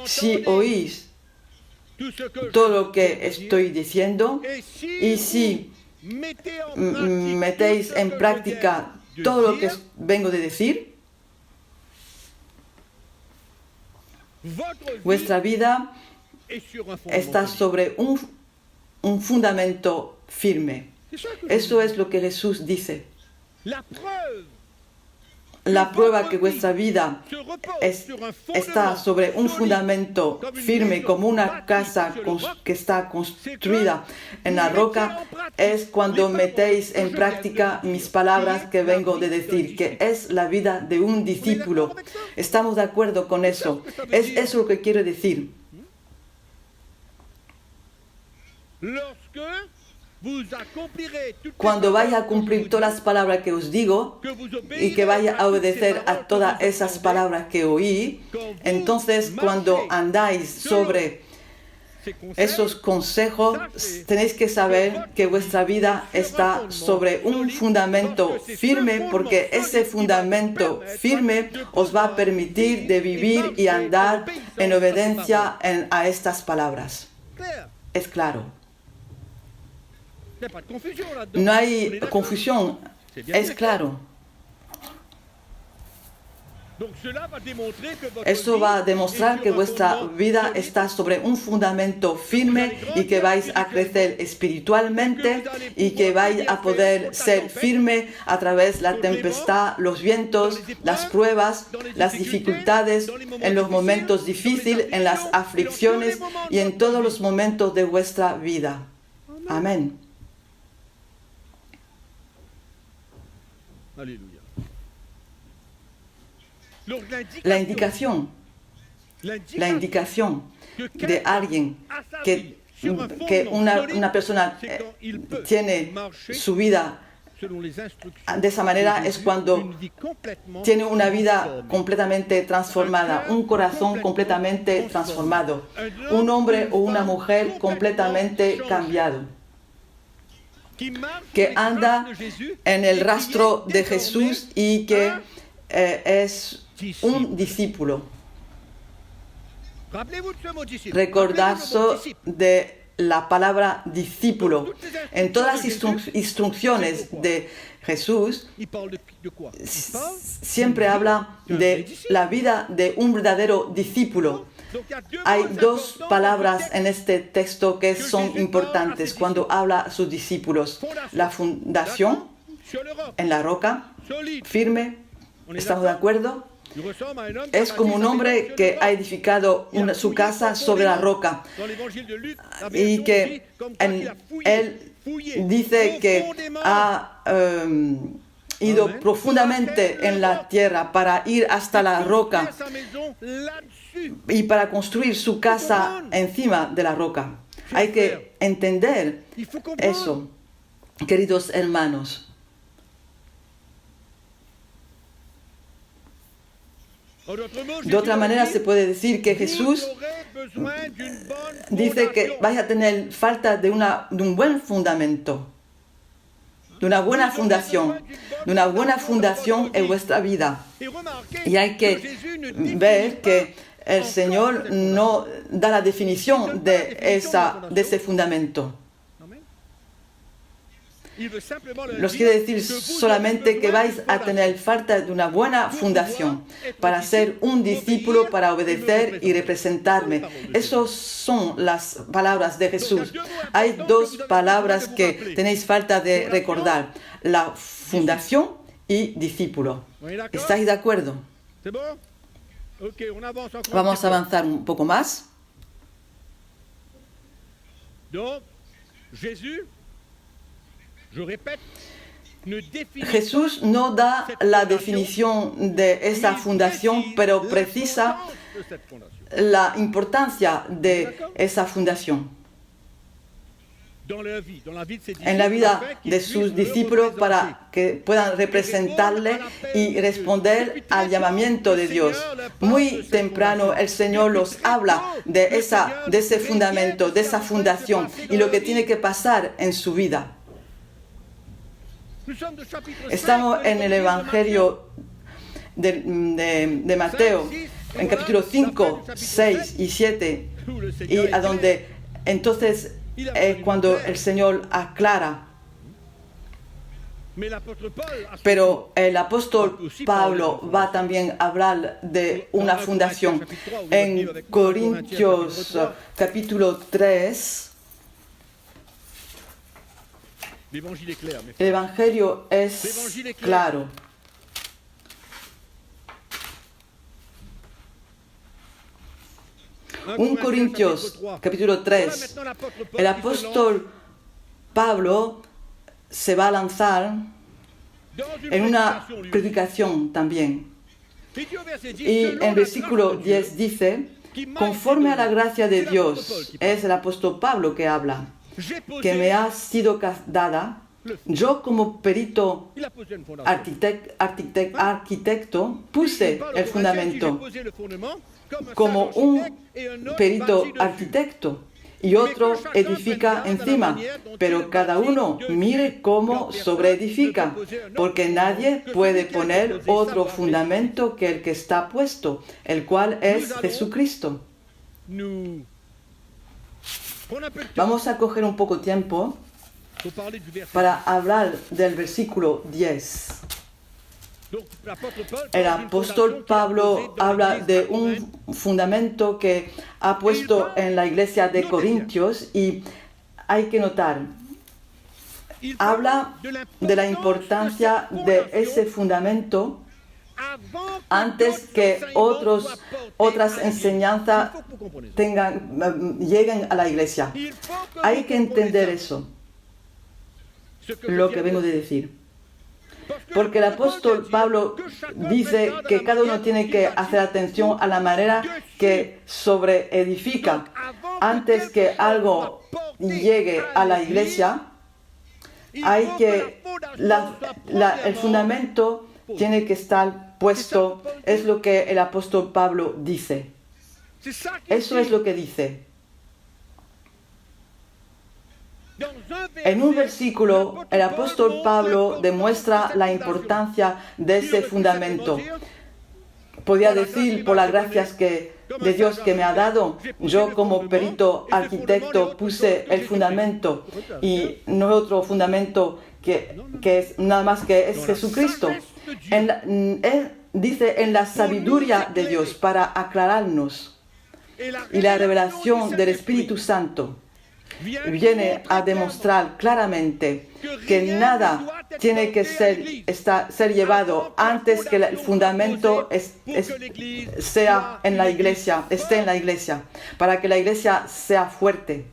S2: si oís todo lo que estoy diciendo y si metéis en práctica todo lo que vengo de decir, vuestra vida está sobre un fundamento firme. Eso es lo que Jesús dice. La prueba que vuestra vida está sobre un fundamento firme como una casa que está construida en la roca es cuando metéis en práctica mis palabras que vengo de decir, que es la vida de un discípulo. ¿Estamos de acuerdo con eso? Es eso lo que quiero decir. Cuando vaya a cumplir todas las palabras que os digo y que vaya a obedecer a todas esas palabras que oí, entonces cuando andáis sobre esos consejos, tenéis que saber que vuestra vida está sobre un fundamento firme, porque ese fundamento firme os va a permitir de vivir y andar en obediencia a estas palabras. Es claro. No hay confusión, es claro. Eso va a demostrar que vuestra vida está sobre un fundamento firme y que vais a crecer espiritualmente y que vais a poder ser firme a través de la tempestad, los vientos, las pruebas, las dificultades, en los momentos difíciles, en las aflicciones y en todos los momentos de vuestra vida. Amén.
S1: Aleluya.
S2: La indicación de alguien que una persona tiene su vida de esa manera es cuando tiene una vida completamente transformada, un corazón completamente transformado, un hombre o una mujer completamente cambiado, que anda en el rastro de Jesús y que es un discípulo. Recordaos de la palabra discípulo. En todas las instrucciones de Jesús siempre habla de la vida de un verdadero discípulo. Hay dos palabras en este texto que son importantes cuando habla a sus discípulos. La fundación en la roca, firme, ¿estamos de acuerdo? Es como un hombre que ha edificado su casa sobre la roca y que él dice que ha ido profundamente en la tierra para ir hasta la roca y para construir su casa encima de la roca. Hay que entender eso, queridos hermanos. De otra manera se puede decir que Jesús dice que vais a tener falta de un buen fundamento, de una buena fundación en vuestra vida. Y hay que ver que el Señor no da la definición de ese fundamento. Nos quiere decir solamente que vais a tener falta de una buena fundación para ser un discípulo, para obedecer y representarme. Esas son las palabras de Jesús. Hay dos palabras que tenéis falta de recordar: la fundación y discípulo. ¿Estáis de acuerdo? Vamos a avanzar un poco más.
S1: Donc, Jésus, je répète, ne définit
S2: Jesús no da la definición de esa fundación, pero precisa
S1: de cette fondation.
S2: la importancia de esa fundación
S1: Dans la vie de ses
S2: en la vida
S1: afin qu'ils
S2: de
S1: puissent
S2: sus
S1: le
S2: discípulos
S1: représenter.
S2: para que puedan representarle y responder al llamamiento de Dios. Muy temprano el Señor los habla de ese fundamento, de esa fundación y lo que tiene que pasar en su vida.
S1: Nous sommes de chapitre 5,
S2: Estamos
S1: dans
S2: en el
S1: l'évangile de
S2: Evangelio de Mateo, en capítulo 5, 6 y 7,
S1: Matthieu, où le
S2: y
S1: Seigneur
S2: a
S1: est
S2: donde entonces cuando el Señor aclara.
S1: Mais l'apôtre Paul, à son
S2: Pero el apóstol Pablo va también a hablar de una fundación. En Corintios capítulo 3,
S1: l'évangile est clair, mais
S2: el Evangelio es claro. 1 Corintios capítulo 3, el apóstol Pablo se va a lanzar en una predicación también. Y en versículo 10 dice, conforme a la gracia de Dios, es el apóstol Pablo que habla, que me ha sido dada, yo como perito arquitecto puse el fundamento como un perito arquitecto y otro edifica encima, pero cada uno mire cómo sobreedifica, porque nadie puede poner otro fundamento que el que está puesto, el cual es Jesucristo. Vamos a coger un poco tiempo para hablar del versículo 10. El apóstol Pablo habla de un fundamento que ha puesto en la iglesia de Corintios y hay que notar, habla de la importancia de ese fundamento antes que otras enseñanzas lleguen a la iglesia. Hay que entender eso, lo que vengo de decir. Porque el apóstol Pablo dice que cada uno tiene que hacer atención a la manera que sobreedifica. Antes que algo llegue a la iglesia, el fundamento tiene que estar puesto. Es lo que el apóstol Pablo dice. Eso es lo que dice. En un versículo, el apóstol Pablo demuestra la importancia de ese fundamento. Podía decir, por las gracias de Dios que me ha dado, yo como perito arquitecto puse el fundamento y no hay otro fundamento que es nada más que es Jesucristo. Dice en la sabiduría de Dios para aclararnos y la revelación del Espíritu Santo viene a demostrar claramente que nada tiene que ser llevado antes que el fundamento esté en la iglesia, para que la iglesia sea fuerte.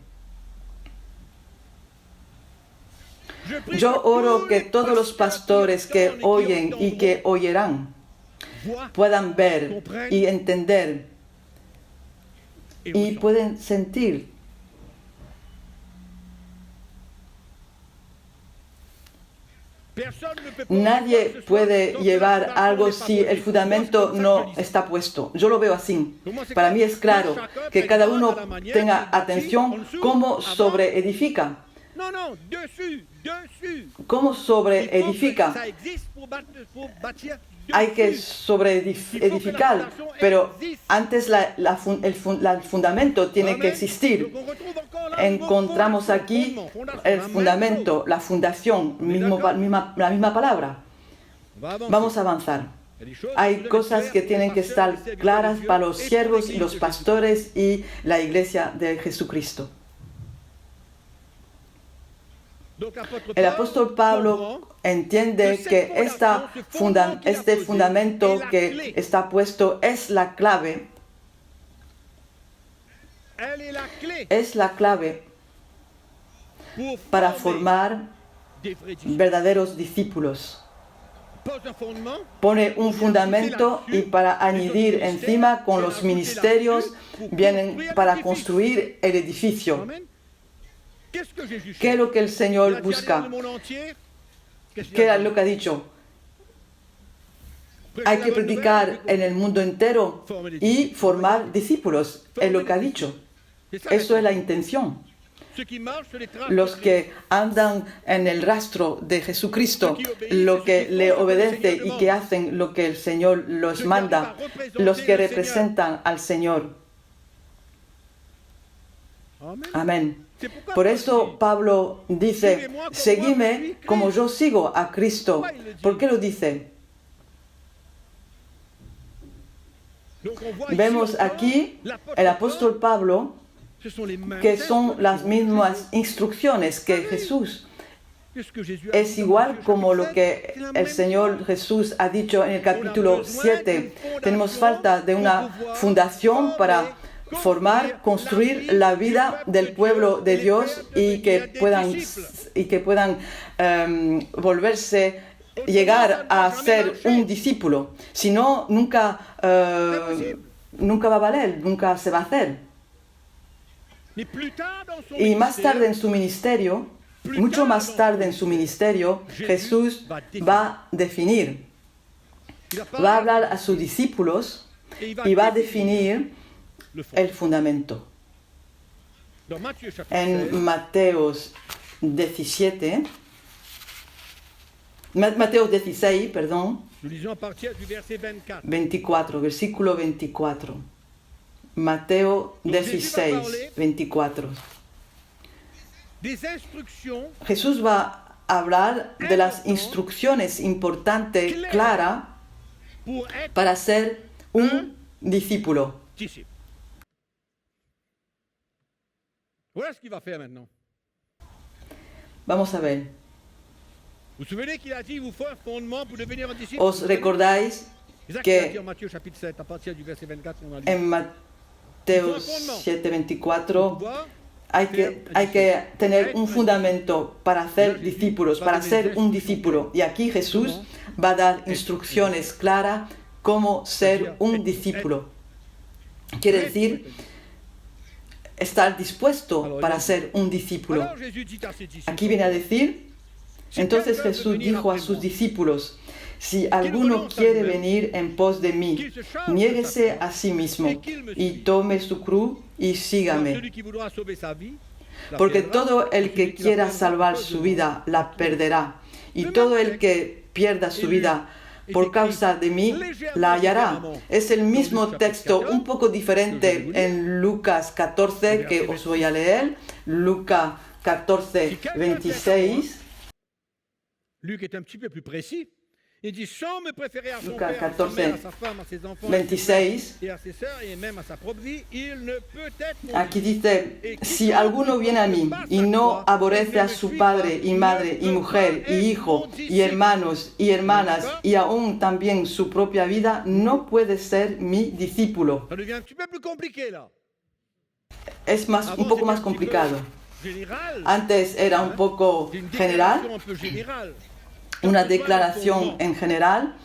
S2: Yo oro que todos los pastores que oyen y que oirán puedan ver y entender y pueden sentir. Nadie puede llevar algo si el fundamento no está puesto. Yo lo veo así. Para mí es claro que cada uno tenga atención cómo sobreedifica. ¿Cómo sobreedifica? Hay que sobreedificar, pero antes el fundamento tiene que existir. Encontramos aquí el fundamento, la fundación, la misma palabra. Vamos a avanzar. Hay cosas que tienen que estar claras para los siervos y los pastores y la iglesia de Jesucristo. El apóstol Pablo entiende que este fundamento que está puesto es la clave. Es la clave para formar
S1: des vrais disciples.
S2: verdaderos discípulos.
S1: Pose un fondement,
S2: Pone un fundamento y para añadir encima con los ministerios vienen para construir el edificio.
S1: amen. Qu'est-ce que Jésus
S2: ¿Qué es
S1: cherche?
S2: lo que el
S1: Il
S2: Señor
S1: a dit, allez
S2: busca?
S1: dans le monde entier. Qu'est-ce qu'il
S2: ¿Qué
S1: a
S2: es
S1: dit?
S2: lo que ha dicho?
S1: Prêcher
S2: Hay
S1: la
S2: que
S1: bonne
S2: predicar
S1: nouvelle,
S2: en el mundo entero y formar discípulos. Es lo que ha dicho.
S1: c'est ça,
S2: Eso es la intención.
S1: ceux qui marchent sur les traces
S2: Los
S1: de
S2: que andan en el rastro de Jesucristo, lo que le obedece y que hacen lo que el Señor los manda, los que representan al Señor.
S1: Amen.
S2: Amén.
S1: C'est pourquoi
S2: Por
S1: Paul
S2: eso
S1: dit,
S2: Pablo dice, seguidme como yo sigo a Cristo. ¿Por qué lo dice?
S1: donc on voit ici
S2: Vemos
S1: encore
S2: aquí
S1: l'apôtre
S2: el apóstol Pablo,
S1: ce sont les mêmes
S2: que son
S1: textes
S2: las
S1: que
S2: mismas instrucciones que Jesús.
S1: Qu'est-ce que Jésus a
S2: Es
S1: dit dans
S2: igual
S1: Matthieu
S2: como lo
S1: chapitre
S2: que
S1: 7? C'est la
S2: el
S1: même
S2: Señor
S1: chose.
S2: Jesús ha dicho en el capítulo 7. Tenemos falta de una fundación para formar, construir la vida del pueblo de Dios y que puedan volverse, llegar a ser un discípulo. Si no, nunca va a valer, nunca se va a hacer.
S1: Mais plus tard dans son
S2: Y más
S1: ministère,
S2: tarde en su ministerio, mucho más tarde en su ministerio, Jesús va a definir,
S1: il
S2: va a hablar a sus discípulos y va a definir
S1: le fond.
S2: el fundamento.
S1: Dans Matthieu chapitre
S2: En
S1: 16,
S2: Mateos 17, Mateos 16, perdón,
S1: nous lisons à partir du verset 24.
S2: 24, versículo 24. Mateo 16, 24.
S1: Des instructions
S2: Jesús va a hablar de las instrucciones importantes, claras,
S1: pour être
S2: para ser un discípulo.
S1: disciple. Voilà ce qu'il va faire maintenant.
S2: Vamos a ver.
S1: Vous vous souvenez qu'il a dit, il vous faut un fondement pour devenir un disciple?
S2: ¿Os recordáis
S1: C'est ça qu'il a dit
S2: que
S1: en Matthieu chapitre 7, à partir du verset 24 qu'on a lu.
S2: en Mateo 7, 24
S1: Pouvoir
S2: hay que tener un fundamento para hacer discípulos, para ser un discípulo? Y aquí Jesús va a dar instrucciones claras cómo ser un discípulo. Quiere decir, estar dispuesto para ser un discípulo.
S1: Alors Jésus dit à ses disciples,
S2: Aquí viene a decir, entonces Jesús dijo a sus discípulos, si alguno quiere venir en pos de mí, niéguese a sí mismo y tome su cruz y sígame.
S1: celui qui voudra sauver sa vie, la
S2: Porque
S1: perdra,
S2: todo el
S1: et
S2: que
S1: celui qui la
S2: quiera
S1: perdra
S2: salvar
S1: por cause
S2: su
S1: de
S2: vida
S1: moi,
S2: la perderá. Y todo el que pierda su vida por causa de mí la hallará. Es el mismo texto, un poco diferente en Lucas 14, que os voy a leer. Lucas 14, 26.
S1: Luc est un petit peu plus précis. Il dit, sans me préférer à son
S2: Lucas
S1: père, à sa
S2: 14,
S1: mère, à sa femme, à ses enfants, à ses frères
S2: 26.
S1: et à ses sœurs, et même à sa propre vie, il ne peut être mon
S2: Aquí dice, si alguno viene a mí y no aborrece a su padre y madre y mujer y hijo y hermanos y hermanas y aún también su propia vida, no puede ser mi discípulo.
S1: Ça devient un petit peu plus compliqué là.
S2: Es más, un poco más complicado.
S1: Général.
S2: Antes era un poco
S1: C'est une
S2: general,
S1: déclaration un peu générale.
S2: una declaración en general,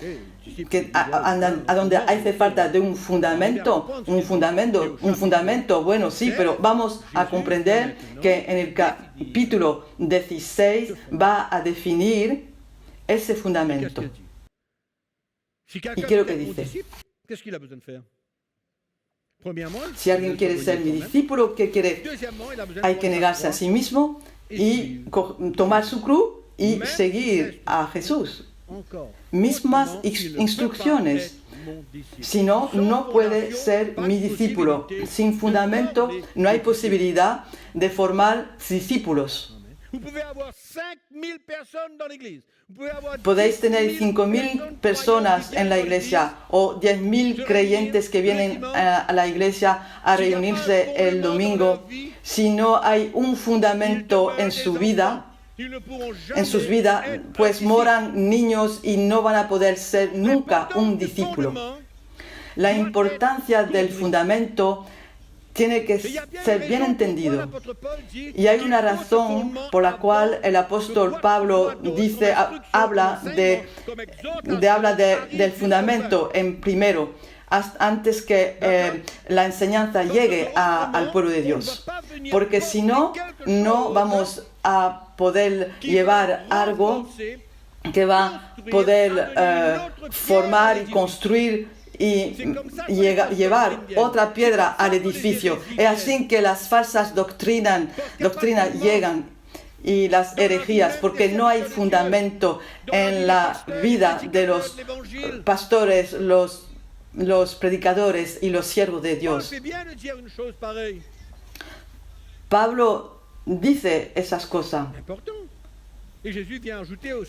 S2: que a donde hace falta de un fundamento, bueno, sí, pero vamos a comprender que en el capítulo 16 va a definir ese
S1: Qu'est-ce
S2: fundamento.
S1: qu'il dit? Si
S2: ¿Y
S1: quelqu'un
S2: qué es lo
S1: veut
S2: que
S1: être mon
S2: dice?
S1: disciple, qu'est-ce qu'il a besoin de faire? Premièrement,
S2: Si alguien quiere ser mi discípulo, ¿qué quiere?
S1: deuxièmement, il a besoin
S2: Hay
S1: de
S2: que
S1: prendre
S2: negarse
S1: sa
S2: a
S1: croix.
S2: sí mismo y tomar su cruz y seguir a Jesús.
S1: Encore.
S2: Mismas
S1: Autrement, il ne peut pas
S2: instrucciones.
S1: être mon disciple.
S2: Si no, no puede
S1: Sans
S2: ser
S1: fondation,
S2: mi
S1: pas de
S2: discípulo.
S1: possibilité
S2: Sin
S1: de
S2: fundamento
S1: former
S2: no hay
S1: des
S2: posibilidad de formar discípulos.
S1: Vous pouvez avoir 5000 personnes dans l'église. Vous pouvez avoir
S2: Podéis
S1: 10 000
S2: tener 5.000 personas en la iglesia o 10.000 creyentes que vienen a la iglesia a reunirse el domingo. Si no hay un fundamento en su vida,
S1: Ils ne pourront jamais
S2: en sus vidas,
S1: être
S2: pues
S1: un
S2: moran niños y no van a poder ser
S1: disciple.
S2: nunca un
S1: L'importance du
S2: discípulo.
S1: fondement
S2: La importancia del fundamento tiene que ser bien entendido. Y hay una razón por la cual el apóstol Pablo dice, habla del fundamento en primero, antes que la enseñanza llegue al pueblo de Dios. Porque si no, no vamos a poder llevar algo que va a poder formar y construir y llevar otra piedra al edificio. Es así que las falsas doctrinas llegan y las herejías, porque no hay fundamento en la vida de los pastores, los predicadores y los siervos de Dios. Pablo dice esas cosas. Y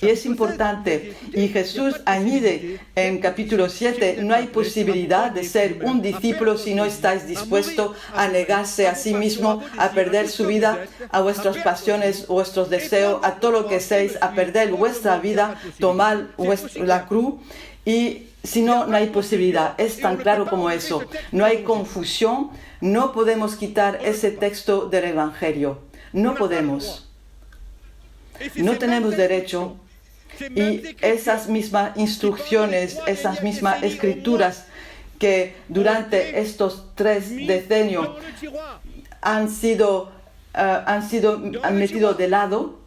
S2: es importante. Y Jesús añade en capítulo 7, no hay posibilidad de ser un discípulo si no estáis dispuestos a negarse a sí mismo, a perder su vida, a vuestras pasiones, vuestros deseos, a todo lo que seáis, a perder vuestra vida, tomar la cruz. Y si no, no hay posibilidad. Es tan claro como eso. No hay confusión. No podemos quitar ese texto del Evangelio. No podemos. No tenemos derecho, y esas mismas instrucciones, esas mismas escrituras que durante estos 3 decenios han sido metidos de lado.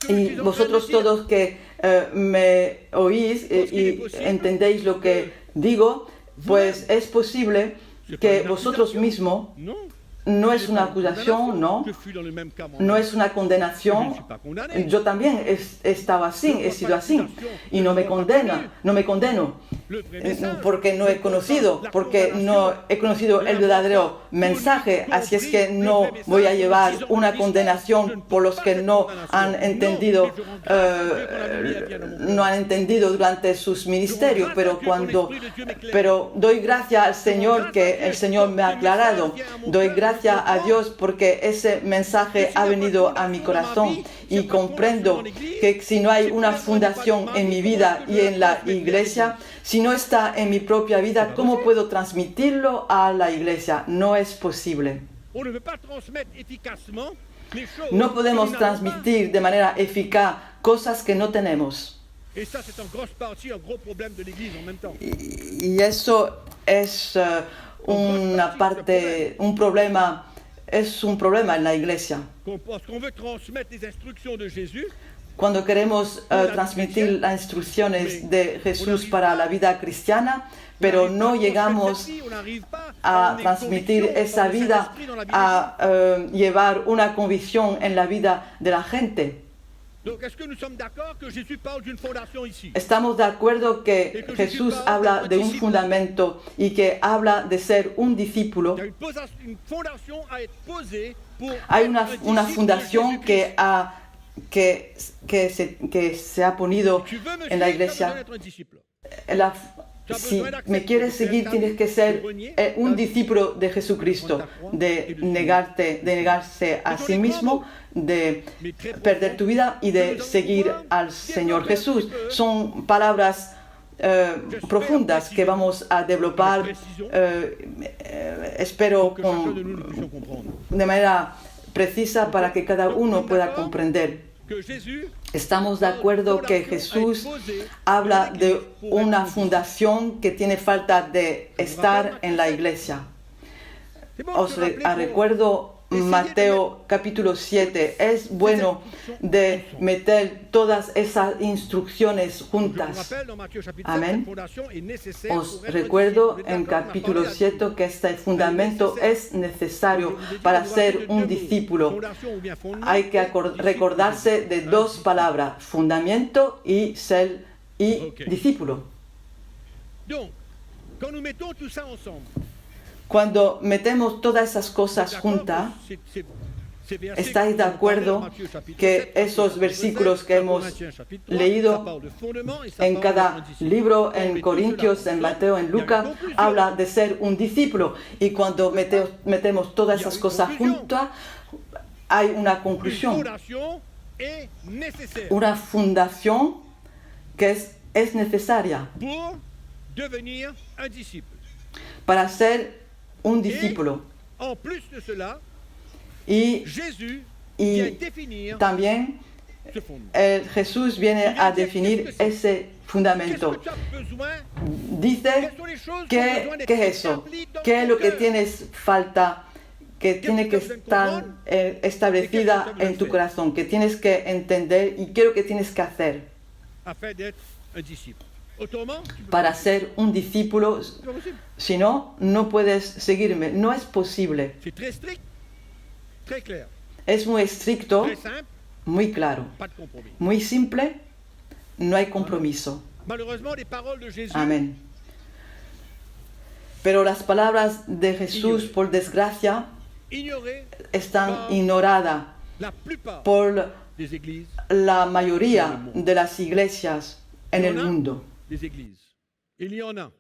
S2: Y vosotros todos que me oís y entendéis lo que digo, pues es posible que vosotros mismos, no es una acusación, no es una condenación. Yo también he estado así, he sido así, y no me condeno, porque no he conocido el verdadero mensaje. Así es que no voy a llevar una condenación por los que no han entendido durante sus ministerios, pero doy gracias al Señor que el Señor me ha aclarado. Doy gracias a Dios porque ese mensaje ha venido a mi corazón, y comprendo que si no hay una fundación en mi vida y en la iglesia, si no está en mi propia vida, ¿cómo puedo transmitirlo a la iglesia? No es posible. No podemos transmitir de manera eficaz cosas que no tenemos. Y eso es un problema en la iglesia. Cuando queremos transmitir las instrucciones de Jesús para la vida cristiana, pero no llegamos a transmitir esa vida, a llevar una convicción en la vida de la gente. ¿Estamos de acuerdo que Jesús habla de un fundamento y que habla de ser un discípulo? Hay una fundación que se ha ponido en la iglesia. Si me quieres seguir, tienes que ser un discípulo de Jesucristo, de negarse a sí mismo, de perder tu vida y de seguir al Señor Jesús. Son palabras profundas que vamos a developar, espero de manera precisa para que cada uno pueda comprender. Estamos de acuerdo que Jesús habla de una fundación que tiene falta de estar en la iglesia. Os recuerdo Mateo capítulo 7. Es bueno de meter todas esas instrucciones juntas. Amén. Os recuerdo en capítulo 7 que este fundamento es necesario para ser un discípulo. Hay que recordarse de 2 palabras: fundamento y discípulo. Cuando metemos todas esas cosas juntas, ¿estáis de acuerdo que esos versículos que hemos leído en cada libro, en Corintios, en Mateo, en Lucas, habla de ser un discípulo? Y cuando metemos todas esas cosas juntas, hay una conclusión. Una fundación que es necesaria para ser un discípulo.
S1: En plus de cela,
S2: Y,
S1: Jésus
S2: y
S1: vient définir
S2: también
S1: ce fondement.
S2: Jesús viene a definir ese
S1: Qu'est-ce
S2: fundamento.
S1: que tu as besoin?
S2: Dice,
S1: Quelles sont les choses qui ont besoin d'être
S2: ¿qué es eso?
S1: établies dans
S2: ¿Qué es
S1: ton
S2: lo que
S1: cœur?
S2: tienes falta, que tiene que estar establecida en tu corazón, que tienes que entender y qué es lo que tienes que hacer
S1: Afin d'être un disciple. Autrement, tu peux
S2: para
S1: pas.
S2: ser un discípulo?
S1: C'est pas possible.
S2: Si no, no puedes seguirme. No es posible.
S1: C'est très strict, très clair,
S2: Es muy estricto,
S1: très simple,
S2: muy claro,
S1: pas de compromis.
S2: muy simple, no hay compromiso.
S1: Malheureusement, les paroles de Jésus
S2: Amén. Pero las palabras de Jesús, por desgracia,
S1: ignorées
S2: están ignoradas
S1: la plupart
S2: por
S1: des églises,
S2: la mayoría de las iglesias en el mundo.
S1: des églises. Il y en a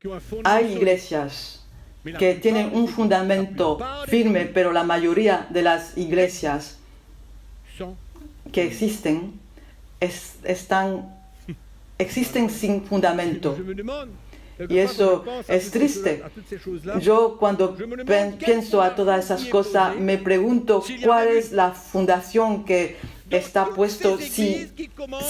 S1: qui ont un fondement
S2: Hay
S1: solide,
S2: iglesias
S1: mais la
S2: que
S1: plupart
S2: tienen
S1: des
S2: un
S1: églises,
S2: fundamento
S1: la plupart des
S2: firme,
S1: églises
S2: pero la mayoría de las iglesias
S1: sont
S2: que existen existen sin fundamento.
S1: Je me demande,
S2: Y eso
S1: quelquefois, quand je pense à
S2: es
S1: toutes ces
S2: triste.
S1: choses- à toutes ces choses-là,
S2: Yo cuando pienso a todas esas cosas me pregunto cuál es la fundación que está puesto, si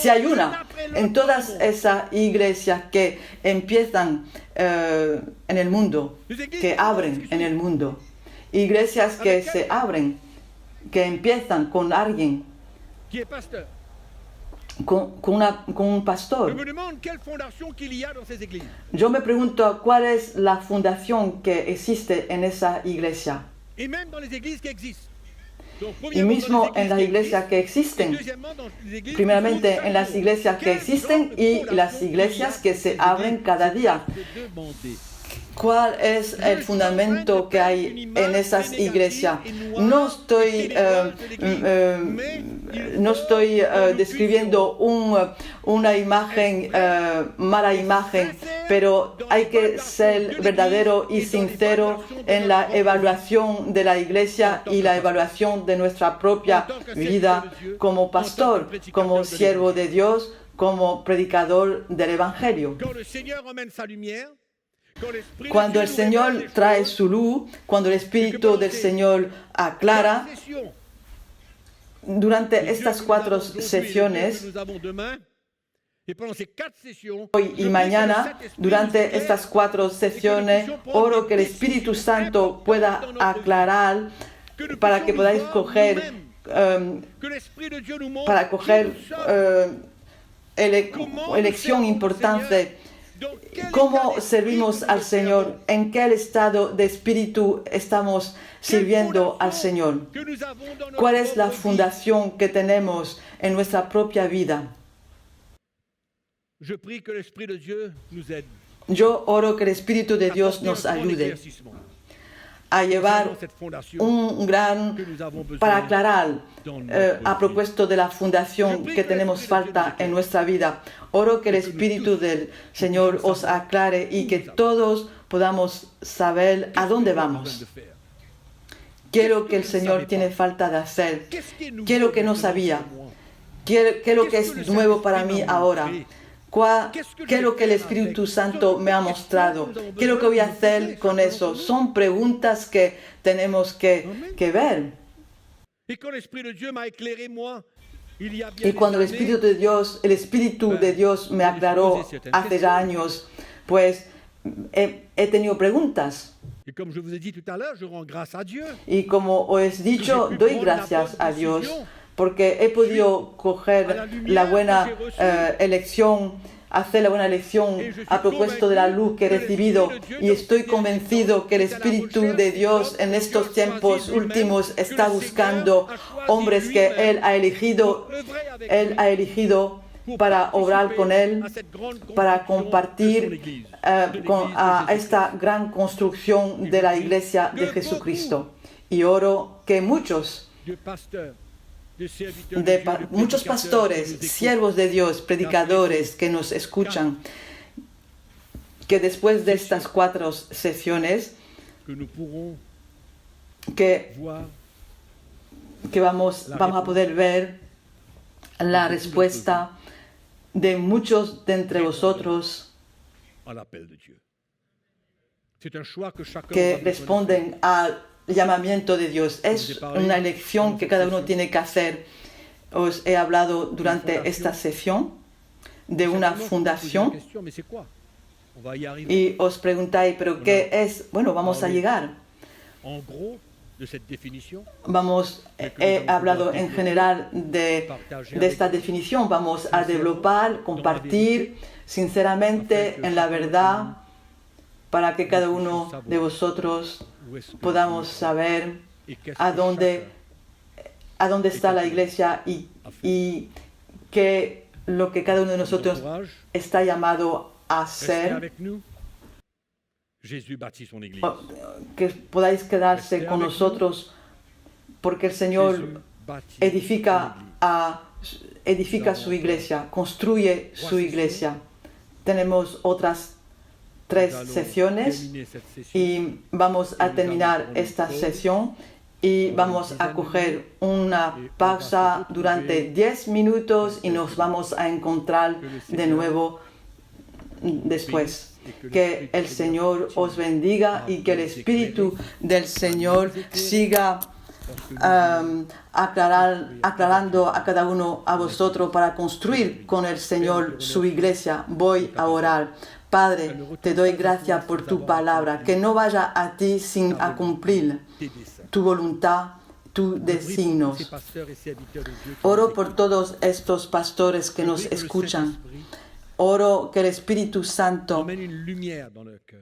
S2: hay una en todas esas iglesias que empiezan en el mundo, que abren en el mundo, iglesias que se abren, que empiezan con alguien,
S1: qui est pasteur.
S2: con un
S1: Je
S2: pastor.
S1: me demande quelle fondation qu'il y a dans ces églises.
S2: Yo me pregunto cuál es la fundación que existe en esa iglesia.
S1: Et même dans les églises qui existent. Donc,
S2: Y
S1: premièrement,
S2: mismo
S1: dans les
S2: en las
S1: églises
S2: iglesias que
S1: qui existent, et
S2: existen,
S1: deuxièmement, dans les églises
S2: primeramente
S1: qui sont
S2: en las
S1: chaque
S2: iglesias
S1: jour.
S2: que
S1: Quel
S2: existen
S1: genre de
S2: y
S1: fondation
S2: las
S1: il y a
S2: iglesias que
S1: dans
S2: se
S1: ces
S2: abren
S1: églises?
S2: cada
S1: C'est
S2: día.
S1: de demander.
S2: ¿Cuál es el fundamento que hay en esas iglesias? No estoy, no estoy describiendo una imagen, mala imagen, pero hay que ser verdadero y sincero en la evaluación de la iglesia y la evaluación de nuestra propia vida como pastor, como siervo de Dios, como predicador del Evangelio.
S1: Quand le Seigneur emmène sa lumière, quand l'Esprit de
S2: Cuando el
S1: Dieu nous révèle
S2: Señor
S1: les
S2: trae
S1: choses,
S2: su luz, cuando el Espíritu del Señor aclara,
S1: chaque session,
S2: durante
S1: les
S2: estas
S1: yeux que nous
S2: 4
S1: avons aujourd'hui et les yeux
S2: sesiones,
S1: que nous avons demain, et pendant ces 4 sessions,
S2: hoy
S1: je
S2: y
S1: prie que le
S2: mañana,
S1: Saint-Esprit nous
S2: durante
S1: éclaire
S2: estas 4 sesiones, oro que el Espíritu Santo pueda aclarar para que podáis coger,
S1: que l'Esprit de Dieu nous montre
S2: para coger
S1: qui nous sommes,
S2: elección importante.
S1: dans quel
S2: ¿Cómo
S1: état
S2: servimos
S1: d'esprit
S2: al
S1: nous
S2: Señor? ¿En qué estado de espíritu estamos sirviendo al Señor?
S1: que nous avons dans notre
S2: ¿Cuál es la
S1: propre vie.
S2: fundación que tenemos en nuestra propia vida?
S1: Je prie que l'Esprit de Dieu nous aide
S2: Yo oro que el Espíritu de
S1: à
S2: Dios
S1: porter
S2: nos
S1: un grand
S2: ayude
S1: éclaircissement
S2: a llevar
S1: concernant cette fondation
S2: un gran,
S1: que nous avons besoin
S2: para aclarar
S1: dans notre
S2: a
S1: vie.
S2: propósito de la fundación que tenemos falta en nuestra vida. Oro que el Espíritu del Señor os aclare y que todos podamos saber a dónde vamos. Quiero que el Señor tiene falta de hacer. ¿Qué es lo que no sabía? ¿Qué es lo que es nuevo para mí ahora? ¿Qué es lo que el Espíritu Santo me ha mostrado? ¿Qué es lo que voy a hacer con eso? Son preguntas que tenemos que ver.
S1: Et quand l'Esprit de Dieu m'a éclairé, moi, il y a bien
S2: Y cuando el
S1: des
S2: Espíritu
S1: années,
S2: el Espíritu de Dios me aclaró hace ya años, pues he tenido preguntas.
S1: et comme je vous ai dit tout à l'heure, je rends grâce à Dieu.
S2: Y como os he dicho, doy gracias a Dios porque he podido coger la buena elección, hacer la buena elección a propósito de la luz que he recibido, y estoy convencido que el Espíritu de Dios en estos tiempos últimos está buscando hombres que Él ha elegido para obrar con Él, para compartir a esta gran construcción de la Iglesia de Jesucristo. Y oro que muchos pastores, siervos de Dios, predicadores que nos escuchan, que después de estas 4 sesiones que vamos a poder ver la respuesta de muchos de entre vosotros
S1: C'est un choix que chacun
S2: que
S1: aura besoin de faire.
S2: responden al llamamiento de Dios. Es una elección que cada uno tiene que hacer. Os he hablado durante esta sesión de una
S1: Simplement, je vous pose
S2: fundación
S1: une question, mais c'est quoi? On va y arriver.
S2: y os preguntáis, ¿pero qué es? Bueno, vamos a llegar.
S1: En gros, de cette définition,
S2: He hablado en general de esta definición. Vamos a developar, compartir sinceramente en la verdad para que cada uno de vosotros
S1: où est-ce que
S2: podamos saber
S1: et qu'est-ce
S2: a
S1: que
S2: dónde está la iglesia y que lo que cada uno de
S1: chacun
S2: nosotros
S1: encourage,
S2: está llamado a
S1: restez
S2: hacer,
S1: avec nous. Jésus bâtit son église.
S2: que podáis quedarse con nosotros, porque el Señor
S1: Jésus bâtit
S2: edifica,
S1: son église.
S2: edifica su iglesia, construye su iglesia. Tenemos otras
S1: Nous
S2: 3
S1: allons
S2: sesiones
S1: terminer cette session.
S2: y vamos a terminar esta sesión y vamos a coger una pausa durante 10 minutos y nos vamos a encontrar de nuevo después. Que el Señor os bendiga y que el Espíritu del Señor siga aclarando a cada uno a vosotros para construir con el Señor su iglesia. Voy a orar. Padre, te doy gracias por tu palabra, que no vaya a ti sin a cumplir tu voluntad, tus designios. Oro por todos estos pastores que nos escuchan. Oro que el Espíritu Santo
S1: Emmène une lumière dans leur cœur.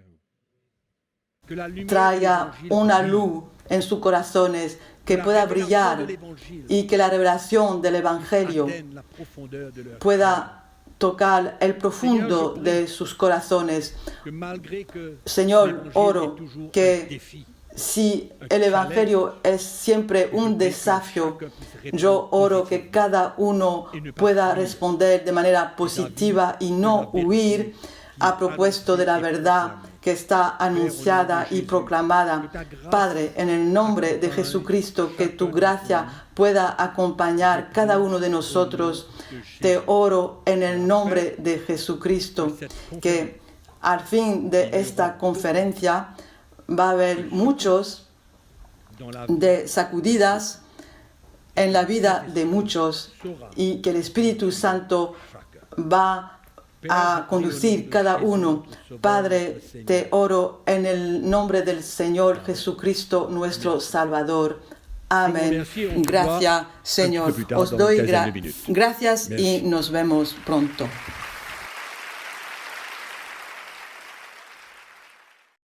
S1: Que la lumière de
S2: traiga
S1: l'évangile
S2: una
S1: brille.
S2: luz en sus corazones, que
S1: La
S2: pueda
S1: révélation
S2: brillar
S1: de l'évangile
S2: y que la revelación del Evangelio
S1: atteigne la profondeur de leur cœur.
S2: pueda tocar el profundo de sus corazones.
S1: Que malgré que
S2: Señor,
S1: l'évangile
S2: oro
S1: est toujours
S2: que
S1: un défi,
S2: si el Evangelio es siempre un desafío, yo oro que cada uno pueda responder de manera positiva y no huir a propuesto de la verdad que está anunciada y proclamada. Padre, en el nombre de Jesucristo, que tu gracia pueda acompañar cada uno de nosotros. Te oro en el nombre de Jesucristo, que al fin de esta conferencia va a haber muchos
S1: dans la
S2: de sacudidas en la vida de muchos y que el Espíritu Santo va a conducir cada uno. Padre, te oro en el nombre del Señor Jesucristo, nuestro Salvador. Amén. Gracias, Señor. Os doy gracias y nos vemos pronto.